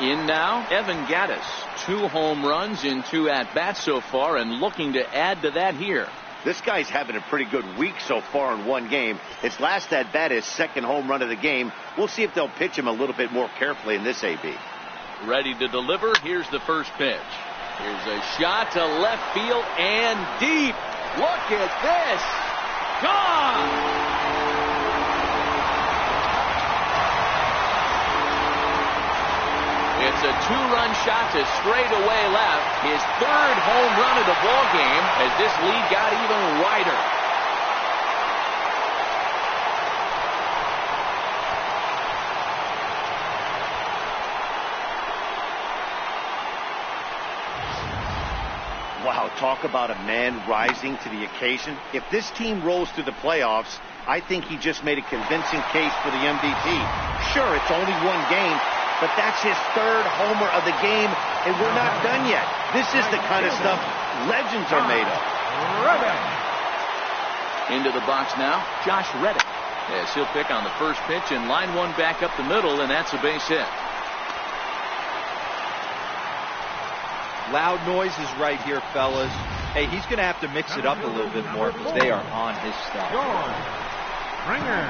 In now, Evan Gattis. 2 home runs in 2 at-bats so far, and looking to add to that here. This guy's having a pretty good week so far in 1 game. His last at-bat is 2nd home run of the game. We'll see if they'll pitch him a little bit more carefully in this AB. Ready to deliver. Here's the first pitch. Here's a shot to left field and deep. Look at this. Gone! It's a 2-run shot to straightaway left. His 3rd home run of the ball game as this lead got even wider. Wow, talk about a man rising to the occasion. If this team rolls through the playoffs, I think he just made a convincing case for the MVP. Sure, it's only 1 game, but that's his 3rd homer of the game, and we're not done yet. This is the kind of stuff legends are made of. Into the box now, Josh Reddick. As he'll pick on the first pitch and line 1 back up the middle, and that's a base hit. Loud noises right here, fellas. Hey, he's going to have to mix it up a little bit more because they are on his stuff. Springer.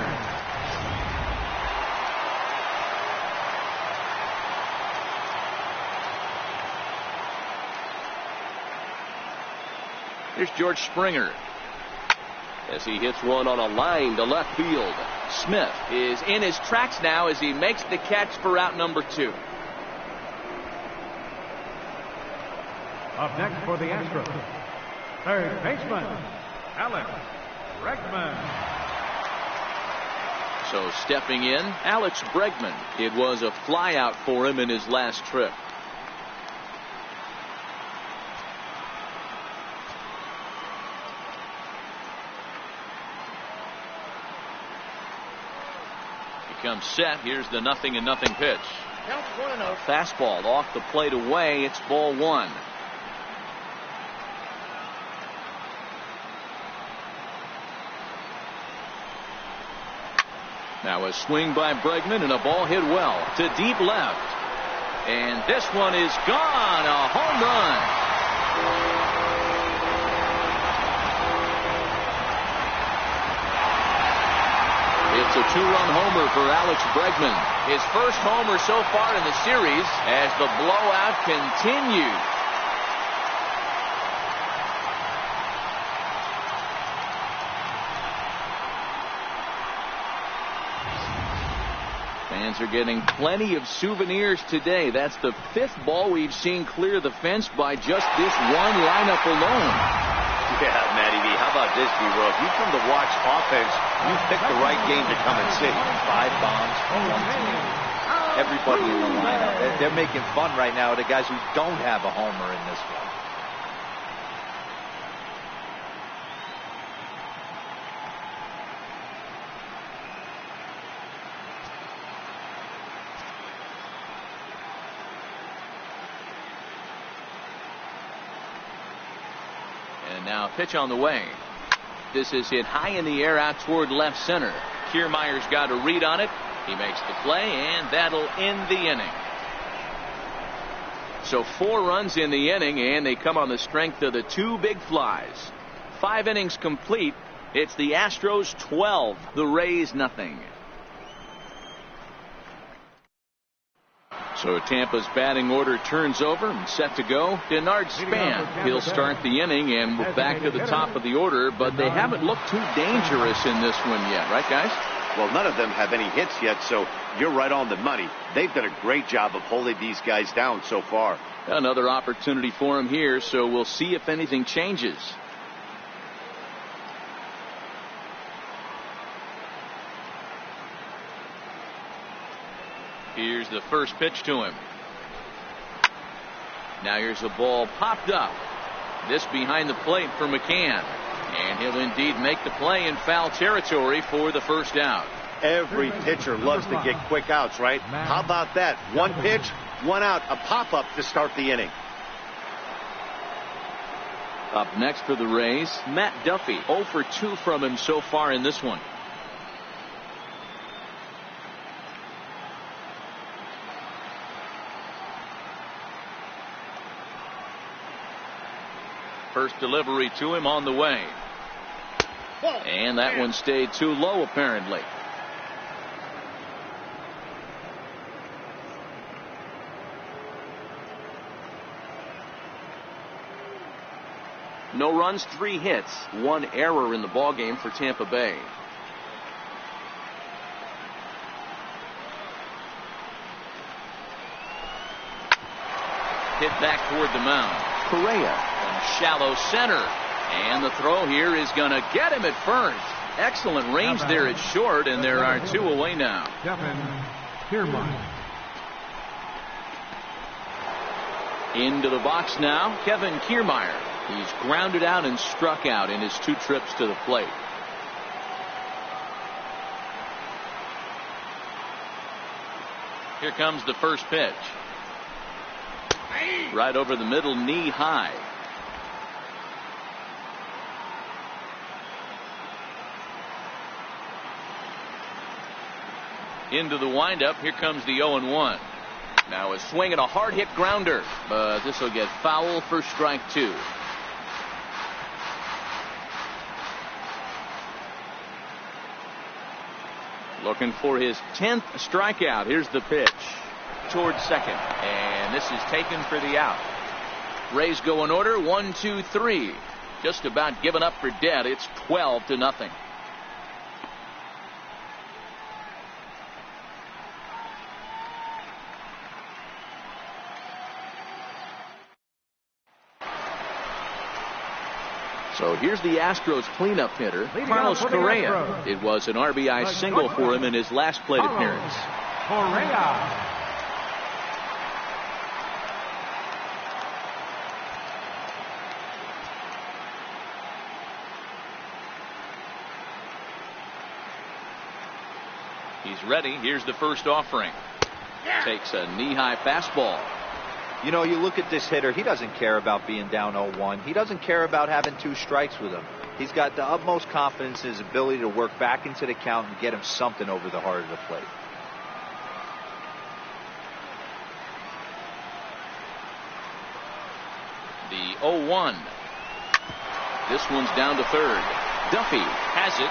Here's George Springer as he hits one on a line to left field. Smith is in his tracks now as he makes the catch for out number 2. Up next for the Astros, 3rd baseman, Alex Bregman. So stepping in, Alex Bregman. It was a flyout for him in his last trip. He comes set. Here's the 0-0 pitch. Count 1-0. Fastball off the plate away. It's ball 1. Now a swing by Bregman and a ball hit well to deep left. And this one is gone. A home run. It's a 2-run homer for Alex Bregman. His first homer so far in the series as the blowout continues. Fans are getting plenty of souvenirs today. That's the 5th ball we've seen clear the fence by just this one lineup alone. Yeah, Matty V, how about this, B-Roll? If you come to watch offense, you picked the right game to come and see. 5 bombs for 1 team. Everybody in the lineup. They're making fun right now of the guys who don't have a homer in this one. And now a pitch on the way. This is hit high in the air out toward left center. Kiermaier's got a read on it. He makes the play, and that'll end the inning. So 4 runs in the inning, and they come on the strength of the 2 big flies. 5 innings complete. It's the Astros 12, the Rays nothing. So Tampa's batting order turns over and set to go. Denard Span. He'll start the inning, and we're back to the top of the order, but they haven't looked too dangerous in this one yet, right, guys? Well, none of them have any hits yet, so you're right on the money. They've done a great job of holding these guys down so far. Another opportunity for him here, so we'll see if anything changes. Here's the first pitch to him. Now here's the ball popped up. This behind the plate for McCann. And he'll indeed make the play in foul territory for the first out. Every pitcher loves to get quick outs, right? How about that? 1 pitch, 1 out, a pop-up to start the inning. Up next for the Rays, Matt Duffy. 0 for 2 from him so far in this one. First delivery to him on the way. And that one stayed too low, apparently. No runs, 3 hits, 1 error in the ballgame for Tampa Bay. Hit back toward the mound. Correa from shallow center. And the throw here is going to get him at first. Excellent range there at short, and there are 2 away now. Into the box now, Kevin Kiermaier. He's grounded out and struck out in his 2 trips to the plate. Here comes the first pitch. Right over the middle, knee high. Into the windup. Here comes the 0-1. Now a swing and a hard hit grounder, but this will get foul for strike 2. Looking for his 10th strikeout. Here's the pitch towards second, and this is taken for the out. Rays go in order, 1, 2, 3. Just about given up for dead. It's 12-0. So here's the Astros cleanup hitter, Carlos Correa. It was an RBI single for him in his last plate appearance. Correa. He's ready. Here's the first offering. Takes a knee-high fastball. You know, you look at this hitter, he doesn't care about being down 0-1. He doesn't care about having 2 strikes with him. He's got the utmost confidence in his ability to work back into the count and get him something over the heart of the plate. The 0-1. This one's down to third. Duffy has it.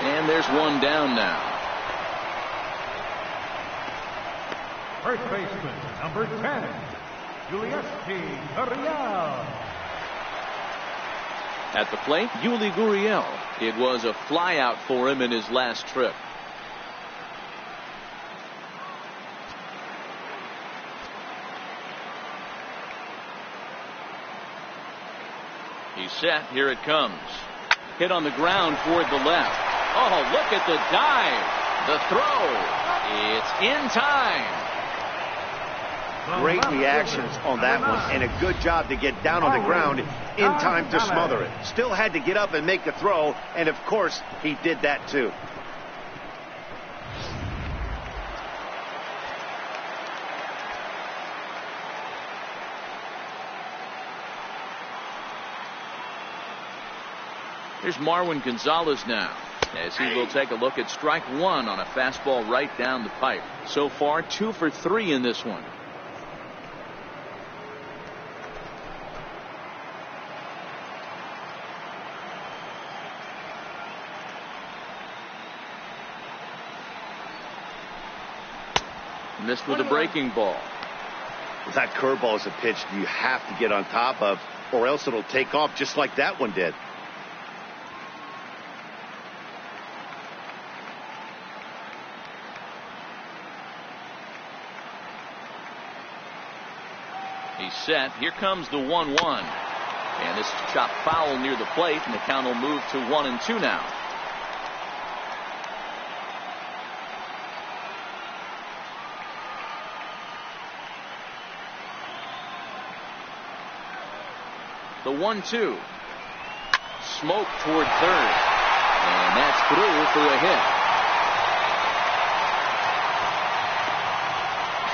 And there's one down now. First baseman, number 10, Yuli Gurriel. At the plate, Yuli Gurriel. It was a flyout for him in his last trip. He's set. Here it comes. Hit on the ground toward the left. Oh, look at the dive. The throw. It's in time. Great reactions on that one, and a good job to get down on the ground in time to smother it. Still had to get up and make the throw, and of course, he did that too. Here's Marwin Gonzalez now, as he will take a look at strike one on a fastball right down the pipe. So far, 2 for 3 in this one. Missed with a breaking ball. That curveball is a pitch you have to get on top of, or else it'll take off just like that one did. He's set. Here comes the 1-1. And this is chopped foul near the plate, and the count will move to 1-2 now. The 1-2. Smoke toward third. And that's through for a hit.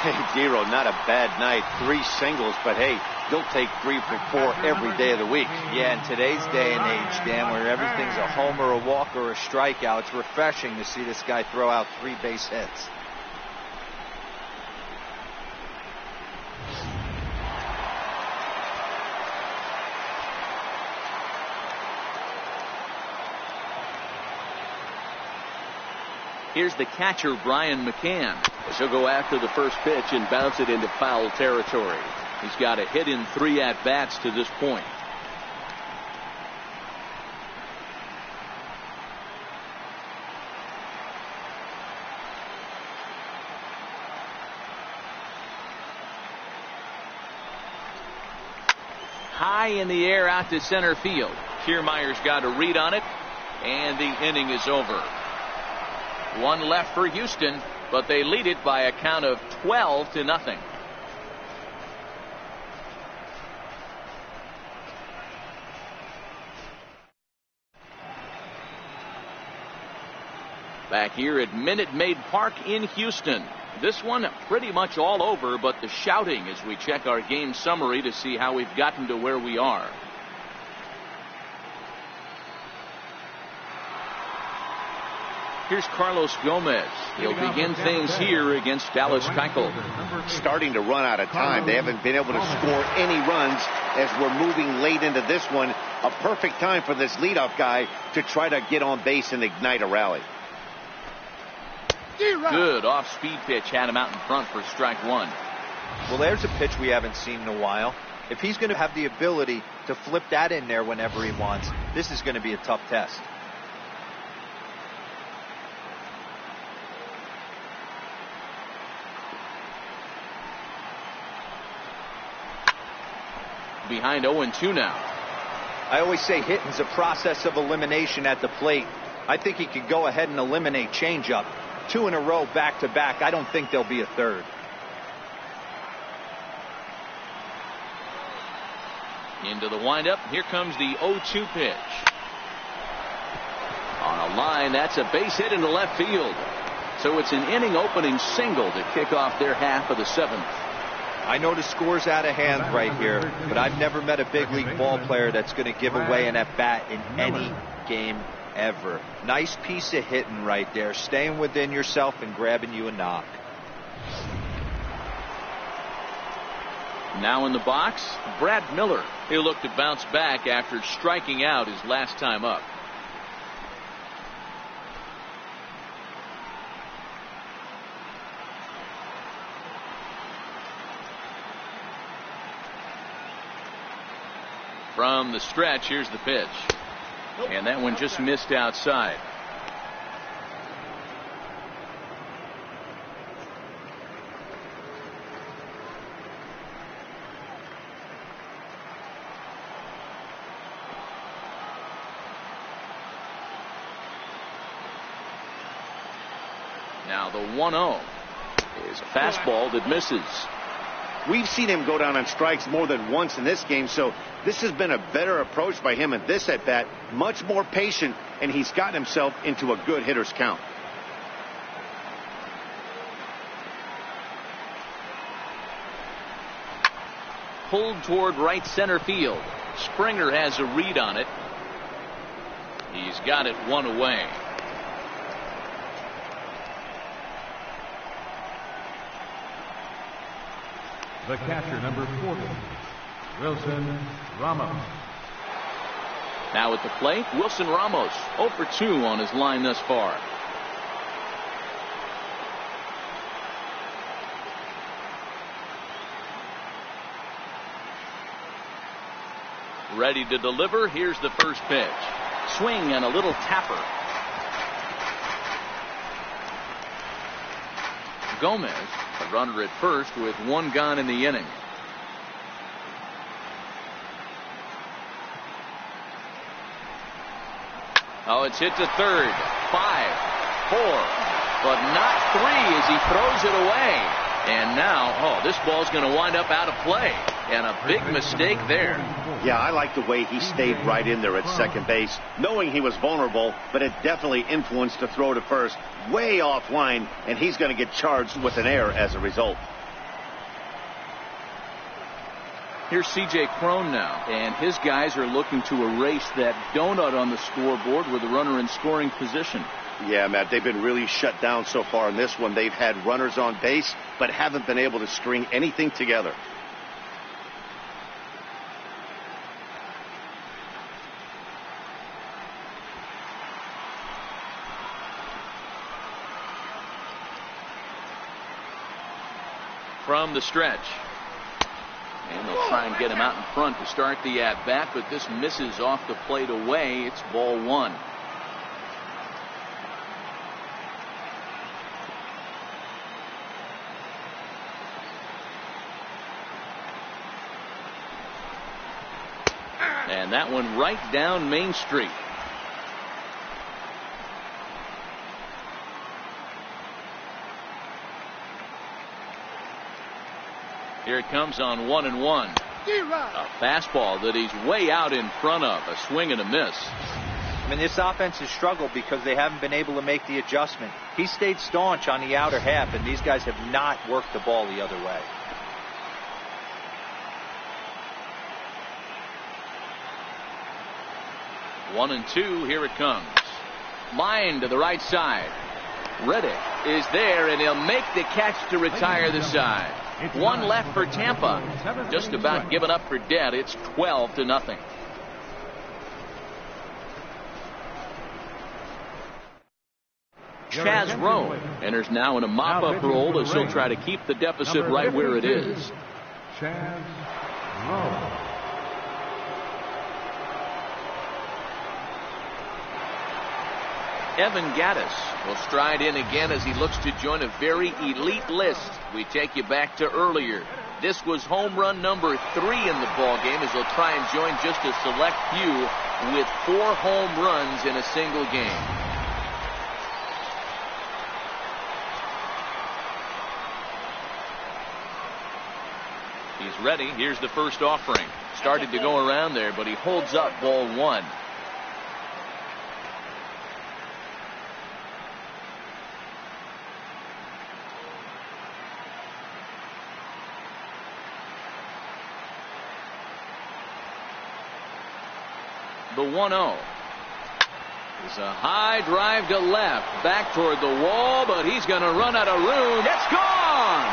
Hey, Dero, not a bad night. 3 singles, but hey, you'll take 3 for 4 every day of the week. Yeah, in today's day and age, Dan, where everything's a homer, a walk, or a strikeout, it's refreshing to see this guy throw out 3 base hits. Here's the catcher, Brian McCann, as he'll go after the first pitch and bounce it into foul territory. He's got a hit in 3 at-bats to this point. High in the air out to center field. Kiermaier's got a read on it, and the inning is over. 1 left for Houston, but they lead it by a count of 12-0. Back here at Minute Maid Park in Houston. This one pretty much all over, but the shouting as we check our game summary to see how we've gotten to where we are. Here's Carlos Gomez. He'll begin things here against Dallas Keuchel. Starting to run out of time. They haven't been able to score any runs as we're moving late into this one. A perfect time for this leadoff guy to try to get on base and ignite a rally. Good off-speed pitch had him out in front for strike 1. Well, there's a pitch we haven't seen in a while. If he's going to have the ability to flip that in there whenever he wants, this is going to be a tough test. Behind 0-2 now. I always say hitting's a process of elimination at the plate. I think he could go ahead and eliminate changeup. 2 in a row back to back. I don't think there'll be a third. Into the windup. Here comes the 0-2 pitch. On a line, that's a base hit into left field. So it's an inning opening single to kick off their half of the 7th. I know the score's out of hand right here, but I've never met a big league ball player that's going to give away an at-bat in any game ever. Nice piece of hitting right there, staying within yourself and grabbing you a knock. Now in the box, Brad Miller. He'll look to bounce back after striking out his last time up. From the stretch, here's the pitch. And that one just missed outside. Now the 1-0 is a fastball that misses. We've seen him go down on strikes more than once in this game, so this has been a better approach by him at this at-bat. Much more patient, and he's gotten himself into a good hitter's count. Pulled toward right center field. Springer has a read on it. He's got it one away. The catcher, number 40, Wilson Ramos. Now at the plate, Wilson Ramos, 0 for 2 on his line thus far. Ready to deliver. Here's the first pitch. Swing and a little tapper. Gomez, a runner at first with 1 gone in the inning. Oh, it's hit to third. 5, 4, but not 3 as he throws it away. And now, this ball's going to wind up out of play. And a big mistake there. Yeah, I like the way he stayed right in there at second base, knowing he was vulnerable, but it definitely influenced the throw to first. Way offline, and he's going to get charged with an error as a result. Here's C.J. Cron now, and his guys are looking to erase that donut on the scoreboard with a runner in scoring position. Yeah, Matt, they've been really shut down so far in this one. They've had runners on base, but haven't been able to string anything together. From the stretch. And they'll try and get him out in front to start the at-bat, but this misses off the plate away. It's ball 1. And that one right down Main Street. Here it comes on 1-1. A fastball that he's way out in front of. A swing and a miss. I mean, this offense has struggled because they haven't been able to make the adjustment. He stayed staunch on the outer half, and these guys have not worked the ball the other way. One and 2. Here it comes. Line to the right side. Reddick is there, and he'll make the catch to retire the side. 1 left for Tampa. Just about given up for dead. It's 12-0. Chaz Rowe enters now in a mop-up role as he'll try to keep the deficit right where it is. Chaz Rowe. Evan Gattis will stride in again as he looks to join a very elite list. We take you back to earlier. This was home run number 3 in the ball game as he'll try and join just a select few with 4 home runs in a single game. He's ready. Here's the first offering. Started to go around there, but he holds up ball 1. The 1-0 is a high drive to left, back toward the wall, but he's going to run out of room. It's gone!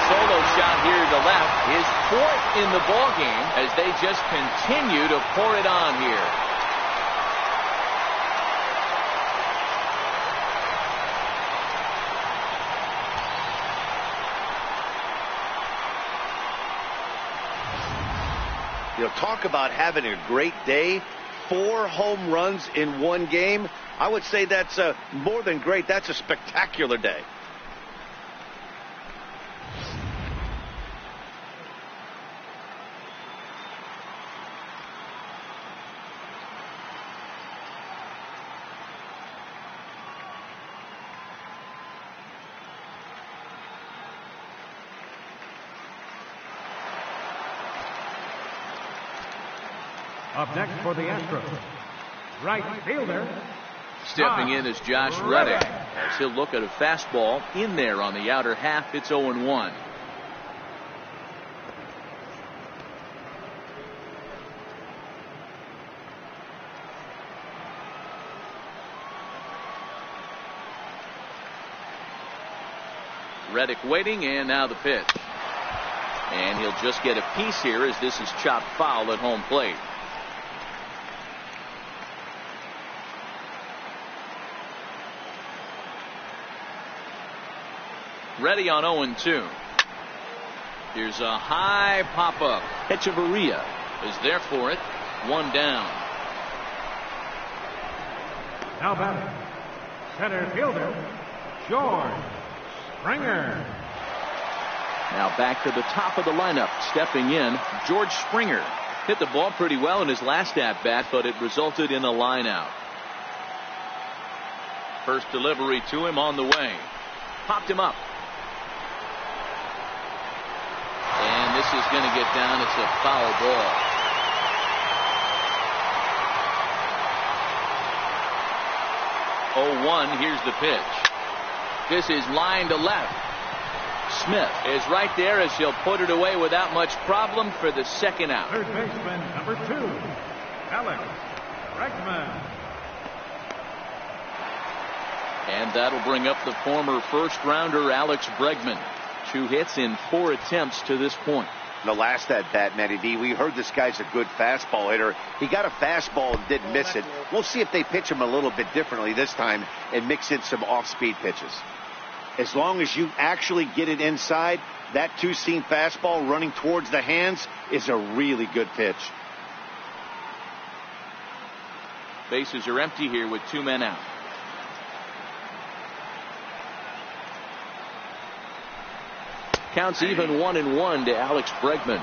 Solo shot here to left, his 4th in the ball game as they just continue to pour it on here. You know, talk about having a great day. 4 home runs in 1 game. I would say that's more than great. That's a spectacular day. Up next for the Astros, right fielder. Stepping in is Josh Reddick, as he'll look at a fastball in there on the outer half. It's 0-1. Reddick waiting, and now the pitch. And he'll just get a piece here as this is chopped foul at home plate. Ready on 0-2. Here's a high pop-up. Echeverria is there for it. One down. Now batting, center fielder, George Springer. Now back to the top of the lineup. Stepping in, George Springer. Hit the ball pretty well in his last at-bat, but it resulted in a line out. First delivery to him on the way. Popped him up. And this is going to get down. It's a foul ball. Oh, 1. Here's the pitch. This is line to left. Smith is right there as he'll put it away without much problem for the second out. Third baseman, number 2, Alex Bregman. And that'll bring up the former first-rounder Alex Bregman. 2 hits in 4 attempts to this point. The last at-bat, Matty D, we heard this guy's a good fastball hitter. He got a fastball and didn't miss it. We'll see if they pitch him a little bit differently this time and mix in some off-speed pitches. As long as you actually get it inside, that 2-seam fastball running towards the hands is a really good pitch. Bases are empty here with 2 men out. Counts even 1-1 to Alex Bregman.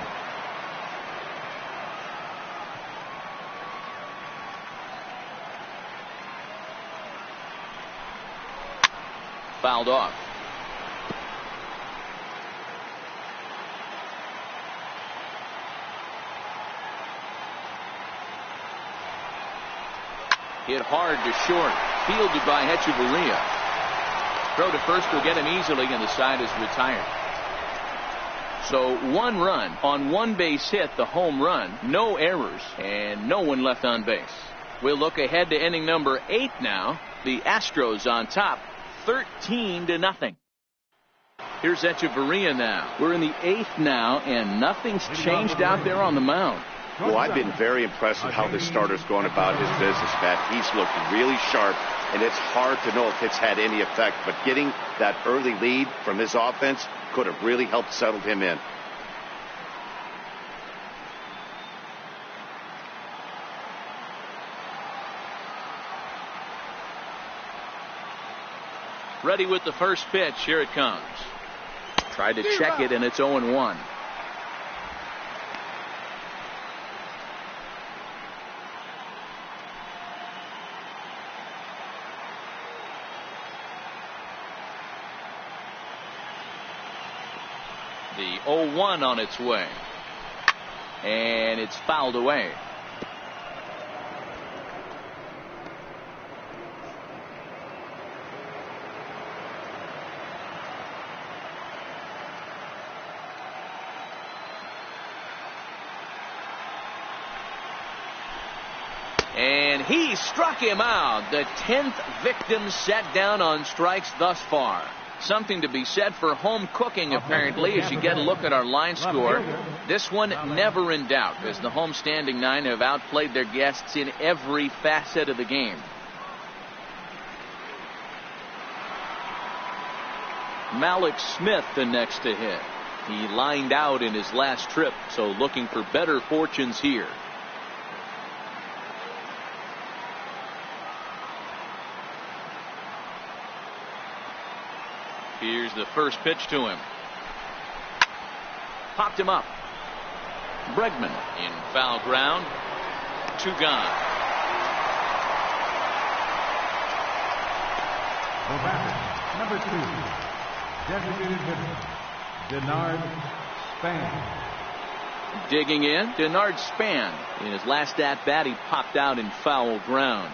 Fouled off. Hit hard to short. Fielded by Echeverria. Throw to first will get him easily, and the side is retired. So 1 run on 1 base hit, the home run, no errors, and no one left on base. We'll look ahead to inning number 8 now. The Astros on top, 13-0. Here's Echeverria now. We're in the 8th now, and nothing's changed out there on the mound. Well, I've been very impressed with how this starter's going about his business, Matt. He's looked really sharp, and it's hard to know if it's had any effect. But getting that early lead from his offense could have really helped settle him in. Ready with the first pitch. Here it comes. Tried to check it, and it's 0-1. The 0-1 on its way. And it's fouled away. And he struck him out. The 10th victim set down on strikes thus far. Something to be said for home cooking, apparently, as you get a look at our line score. This one never in doubt, as the home standing 9 have outplayed their guests in every facet of the game. Malik Smith the next to hit. He lined out in his last trip, so looking for better fortunes here. Here's the first pitch to him. Popped him up. Bregman in foul ground. 2 gone. The batter, number 2, designated hitter, Denard Span. Digging in, Denard Span. In his last at-bat, he popped out in foul ground.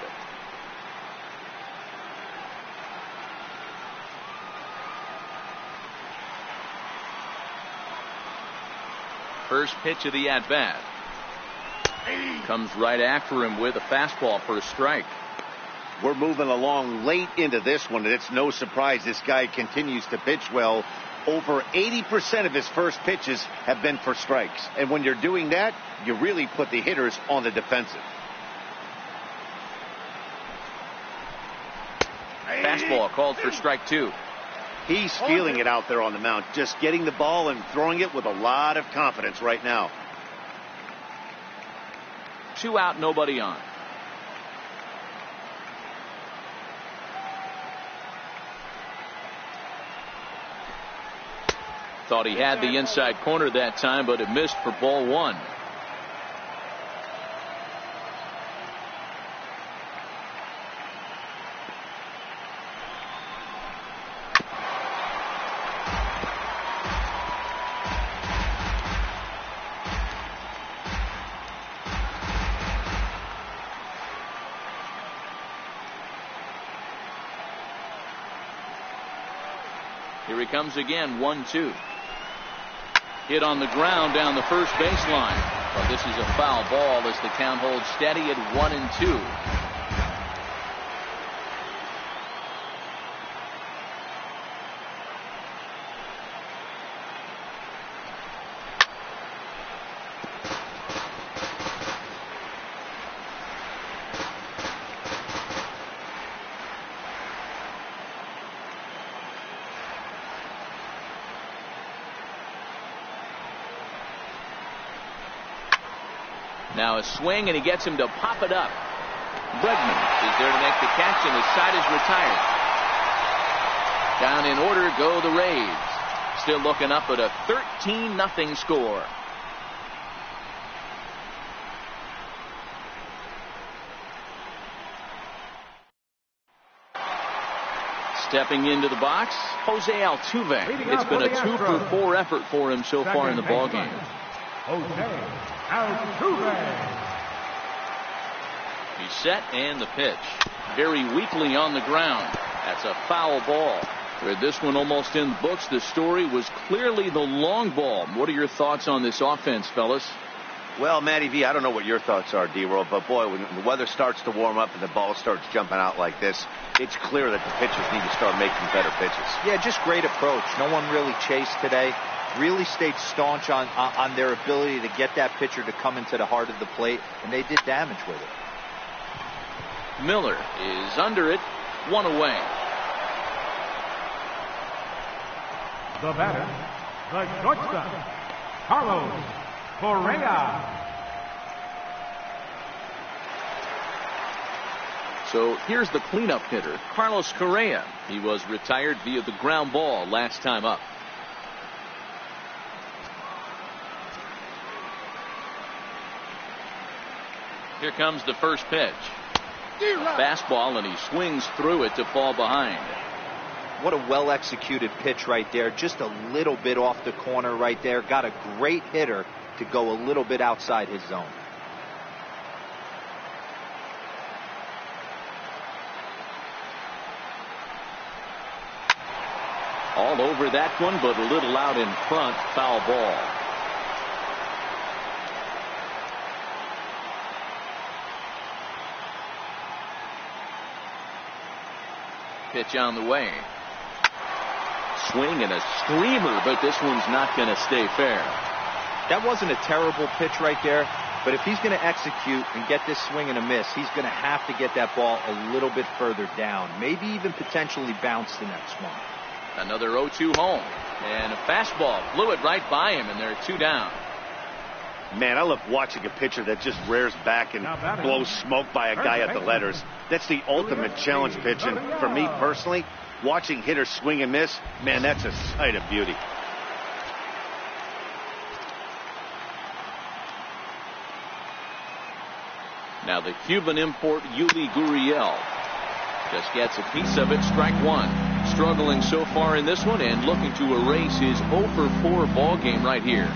First pitch of the at-bat. Comes right after him with a fastball for a strike. We're moving along late into this one, and it's no surprise this guy continues to pitch well. Over 80% of his first pitches have been for strikes. And when you're doing that, you really put the hitters on the defensive. Fastball called for strike 2. He's feeling it out there on the mound, just getting the ball and throwing it with a lot of confidence right now. 2 out, nobody on. Thought he had the inside corner that time, but it missed for ball 1. Here he comes again, 1-2. Hit on the ground down the first baseline. But this is a foul ball as the count holds steady at 1-2. Now a swing, and he gets him to pop it up. Bregman is there to make the catch, and his side is retired. Down in order go the Rays. Still looking up at a 13-0 score. Stepping into the box, Jose Altuve. It's been a 2-for-4 effort for him so far in the ballgame. Jose Altuve. He's set, and the pitch. Very weakly on the ground. That's a foul ball. With this one almost in the books, the story was clearly the long ball. What are your thoughts on this offense, fellas? Well, Matty V, I don't know what your thoughts are, D-Roll, but boy, when the weather starts to warm up and the ball starts jumping out like this, it's clear that the pitchers need to start making better pitches. Yeah, just great approach. No one really chased today. Really stayed staunch on their ability to get that pitcher to come into the heart of the plate, and they did damage with it. Miller is under it, 1 away. The batter, the shortstop, Carlos Correa. So here's the cleanup hitter, Carlos Correa. He was retired via the ground ball last time up. Here comes the first pitch. Fastball, and he swings through it to fall behind. What a well-executed pitch right there. Just a little bit off the corner right there. Got a great hitter to go a little bit outside his zone. All over that one, but a little out in front. Foul ball. Pitch on the way. Swing and a screamer, but this one's not going to stay fair. That wasn't a terrible pitch right there, but if he's going to execute and get this swing and a miss, he's going to have to get that ball a little bit further down, maybe even potentially bounce the next one. Another 0-2 home, and a fastball blew it right by him, and they're 2 down. Man, I love watching a pitcher that just rears back and blows smoke by a guy at the letters. That's the ultimate challenge pitch, and for me personally, watching hitters swing and miss, man, that's a sight of beauty. Now the Cuban import Yuli Gurriel just gets a piece of it. Strike 1. Struggling so far in this one and looking to erase his 0-for-4 ball game right here.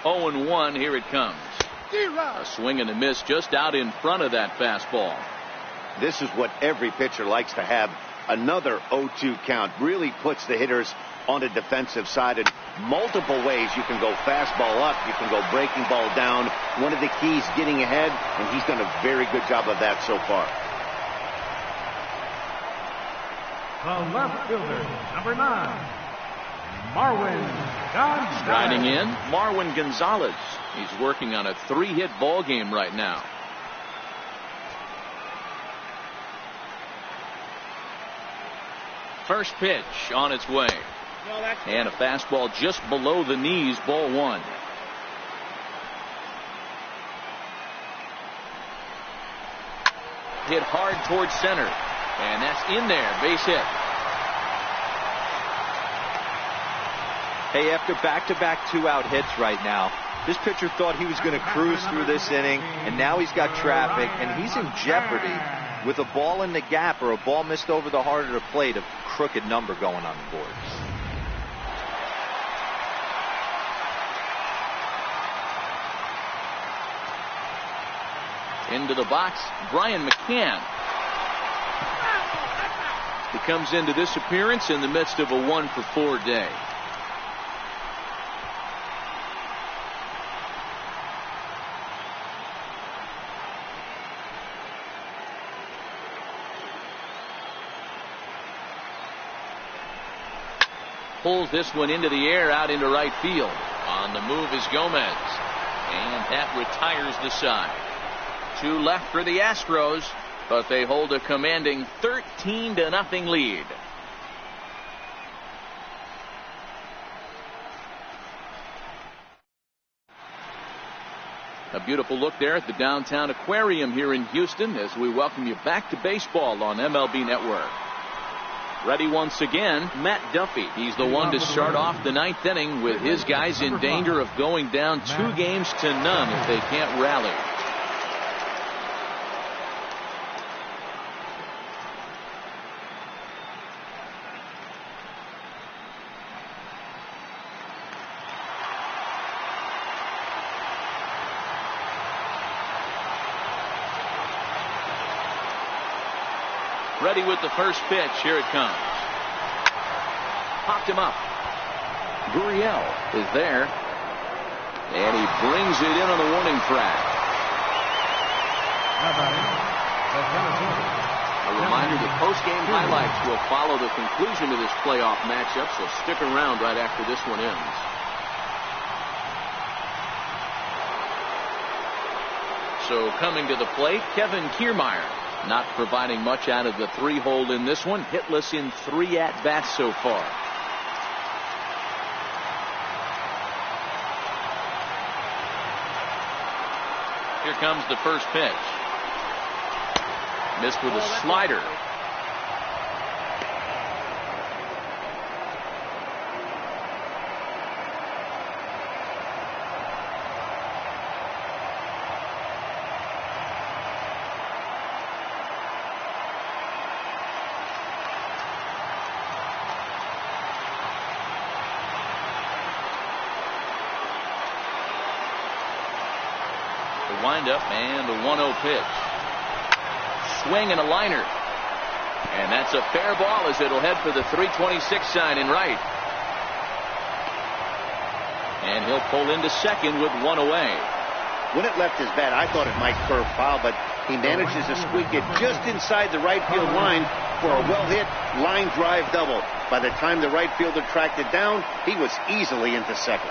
0-1. Here it comes. A swing and a miss just out in front of that fastball. This is what every pitcher likes to have. Another 0-2 count really puts the hitters on the defensive side in multiple ways. You can go fastball up, you can go breaking ball down. One of the keys, getting ahead, and he's done a very good job of that so far. The left fielder, number 9, Marwin Gonzalez. Riding in, Marwin Gonzalez. He's working on a 3-hit ball game right now. First pitch on its way. And a fastball just below the knees, ball 1. Hit hard towards center. And that's in there, base hit. Hey, after back-to-back 2-out hits right now, this pitcher thought he was going to cruise through this inning, and now he's got traffic, and he's in jeopardy with a ball in the gap or a ball missed over the heart of the plate, a crooked number going on the board. Into the box, Brian McCann. He comes into this appearance in the midst of a 1-for-4 day. Pulls this one into the air out into right field. On the move is Gomez. And that retires the side. 2 left for the Astros, but they hold a commanding 13-0 lead. A beautiful look there at the downtown aquarium here in Houston as we welcome you back to baseball on MLB Network. Ready once again, Matt Duffy. He's the one to start off the 9th inning with his guys in danger of going down 2 games to none if they can't rally. Ready with the first pitch. Here it comes. Popped him up. Gurriel is there. And he brings it in on the warning track. A reminder that post-game highlights will follow the conclusion of this playoff matchup, so stick around right after this one ends. So coming to the plate, Kevin Kiermaier. Not providing much out of the 3-hole in this one. Hitless in 3 at-bats so far. Here comes the first pitch. Missed with a slider. Windup and a 1-0 pitch. Swing and a liner. And that's a fair ball as it'll head for the 326 sign in right. And he'll pull into second with 1 away. When it left his bat, I thought it might curve foul, but he manages to squeak it just inside the right field line for a well-hit line drive double. By the time the right fielder tracked it down, he was easily into second.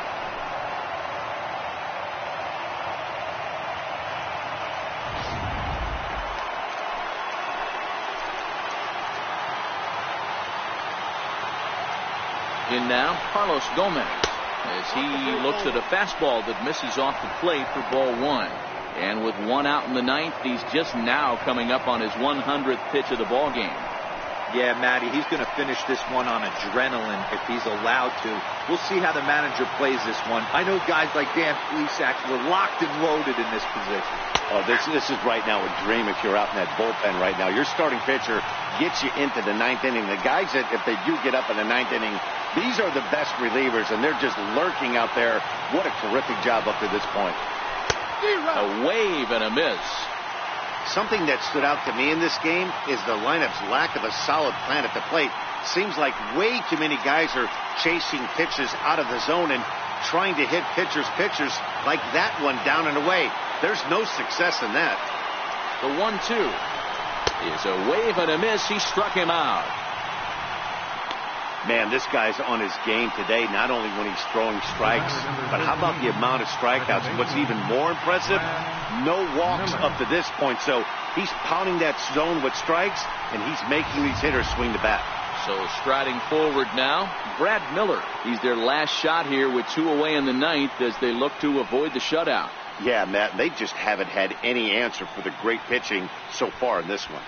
In now, Carlos Gomez, as he looks at a fastball that misses off the plate for ball 1. And with 1 out in the 9th, he's just now coming up on his 100th pitch of the ball game. Yeah, Matty, he's going to finish this one on adrenaline if he's allowed to. We'll see how the manager plays this one. I know guys like Dan Plesac were locked and loaded in this position. Oh, this is right now a dream if you're out in that bullpen right now. Your starting pitcher gets you into the ninth inning. The guys that, if they do get up in the ninth inning, these are the best relievers, and they're just lurking out there. What a terrific job up to this point. A wave and a miss. Something that stood out to me in this game is the lineup's lack of a solid plan at the plate. Seems like way too many guys are chasing pitches out of the zone and trying to hit pitchers like that one down and away. There's no success in that. The 1-2 is a wave and a miss. He struck him out. Man, this guy's on his game today, not only when he's throwing strikes, but how about the amount of strikeouts? What's even more impressive, no walks up to this point. So he's pounding that zone with strikes, and he's making these hitters swing the bat. So striding forward now, Brad Miller. He's their last shot here with 2 away in the ninth as they look to avoid the shutout. Yeah, Matt, they just haven't had any answer for the great pitching so far in this one.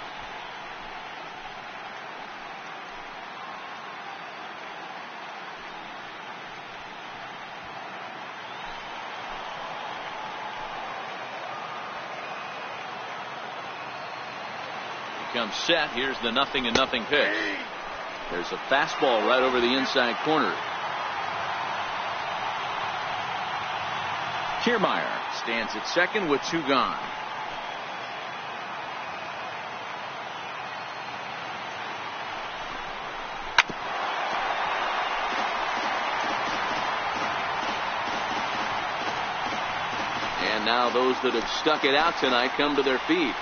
He comes set. Here's the 0-0 pitch. There's a fastball right over the inside corner. Kiermaier stands at second with 2 gone. And now those that have stuck it out tonight come to their feet.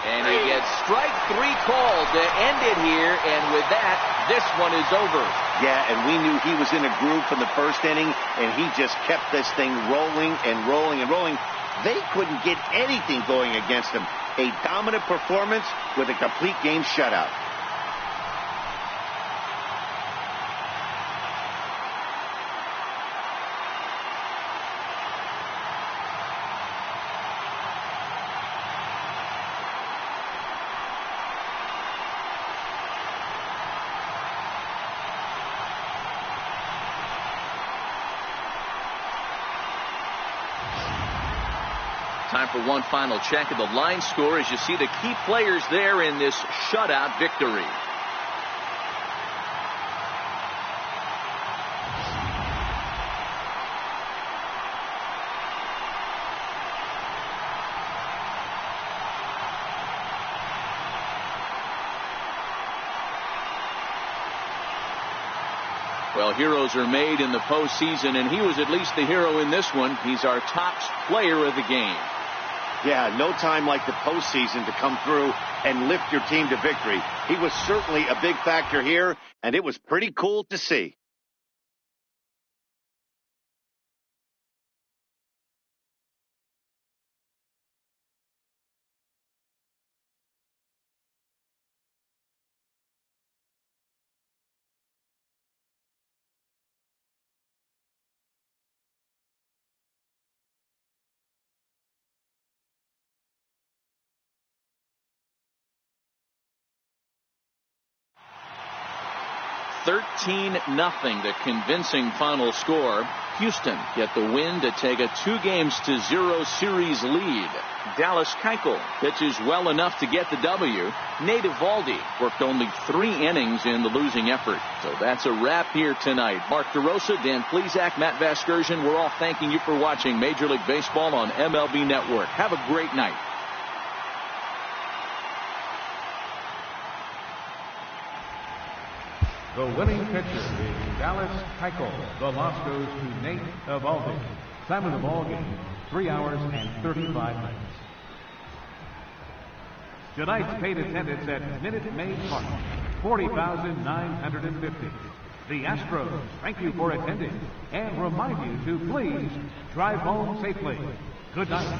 And he gets strike 3 called to end it here, and with that, this one is over. Yeah, and we knew he was in a groove from the first inning, and he just kept this thing rolling and rolling and rolling. They couldn't get anything going against him. A dominant performance with a complete game shutout. Time for one final check of the line score as you see the key players there in this shutout victory. Well, heroes are made in the postseason, and he was at least the hero in this one. He's our top player of the game. Yeah, no time like the postseason to come through and lift your team to victory. He was certainly a big factor here, and it was pretty cool to see. (13-0), the convincing final score. Houston get the win to take a 2-0 series lead. Dallas Keuchel pitches well enough to get the W. Nate Eovaldi worked only 3 innings in the losing effort. So that's a wrap here tonight. Mark DeRosa, Dan Plesac, Matt Vasgersian, we're all thanking you for watching Major League Baseball on MLB Network. Have a great night. The winning pitcher is Dallas Keuchel. The loss goes to Nate Eovaldi. Time of the ball game, 3 hours and 35 minutes. Tonight's paid attendance at Minute Maid Park, 40,950. The Astros thank you for attending and remind you to please drive home safely. Good night.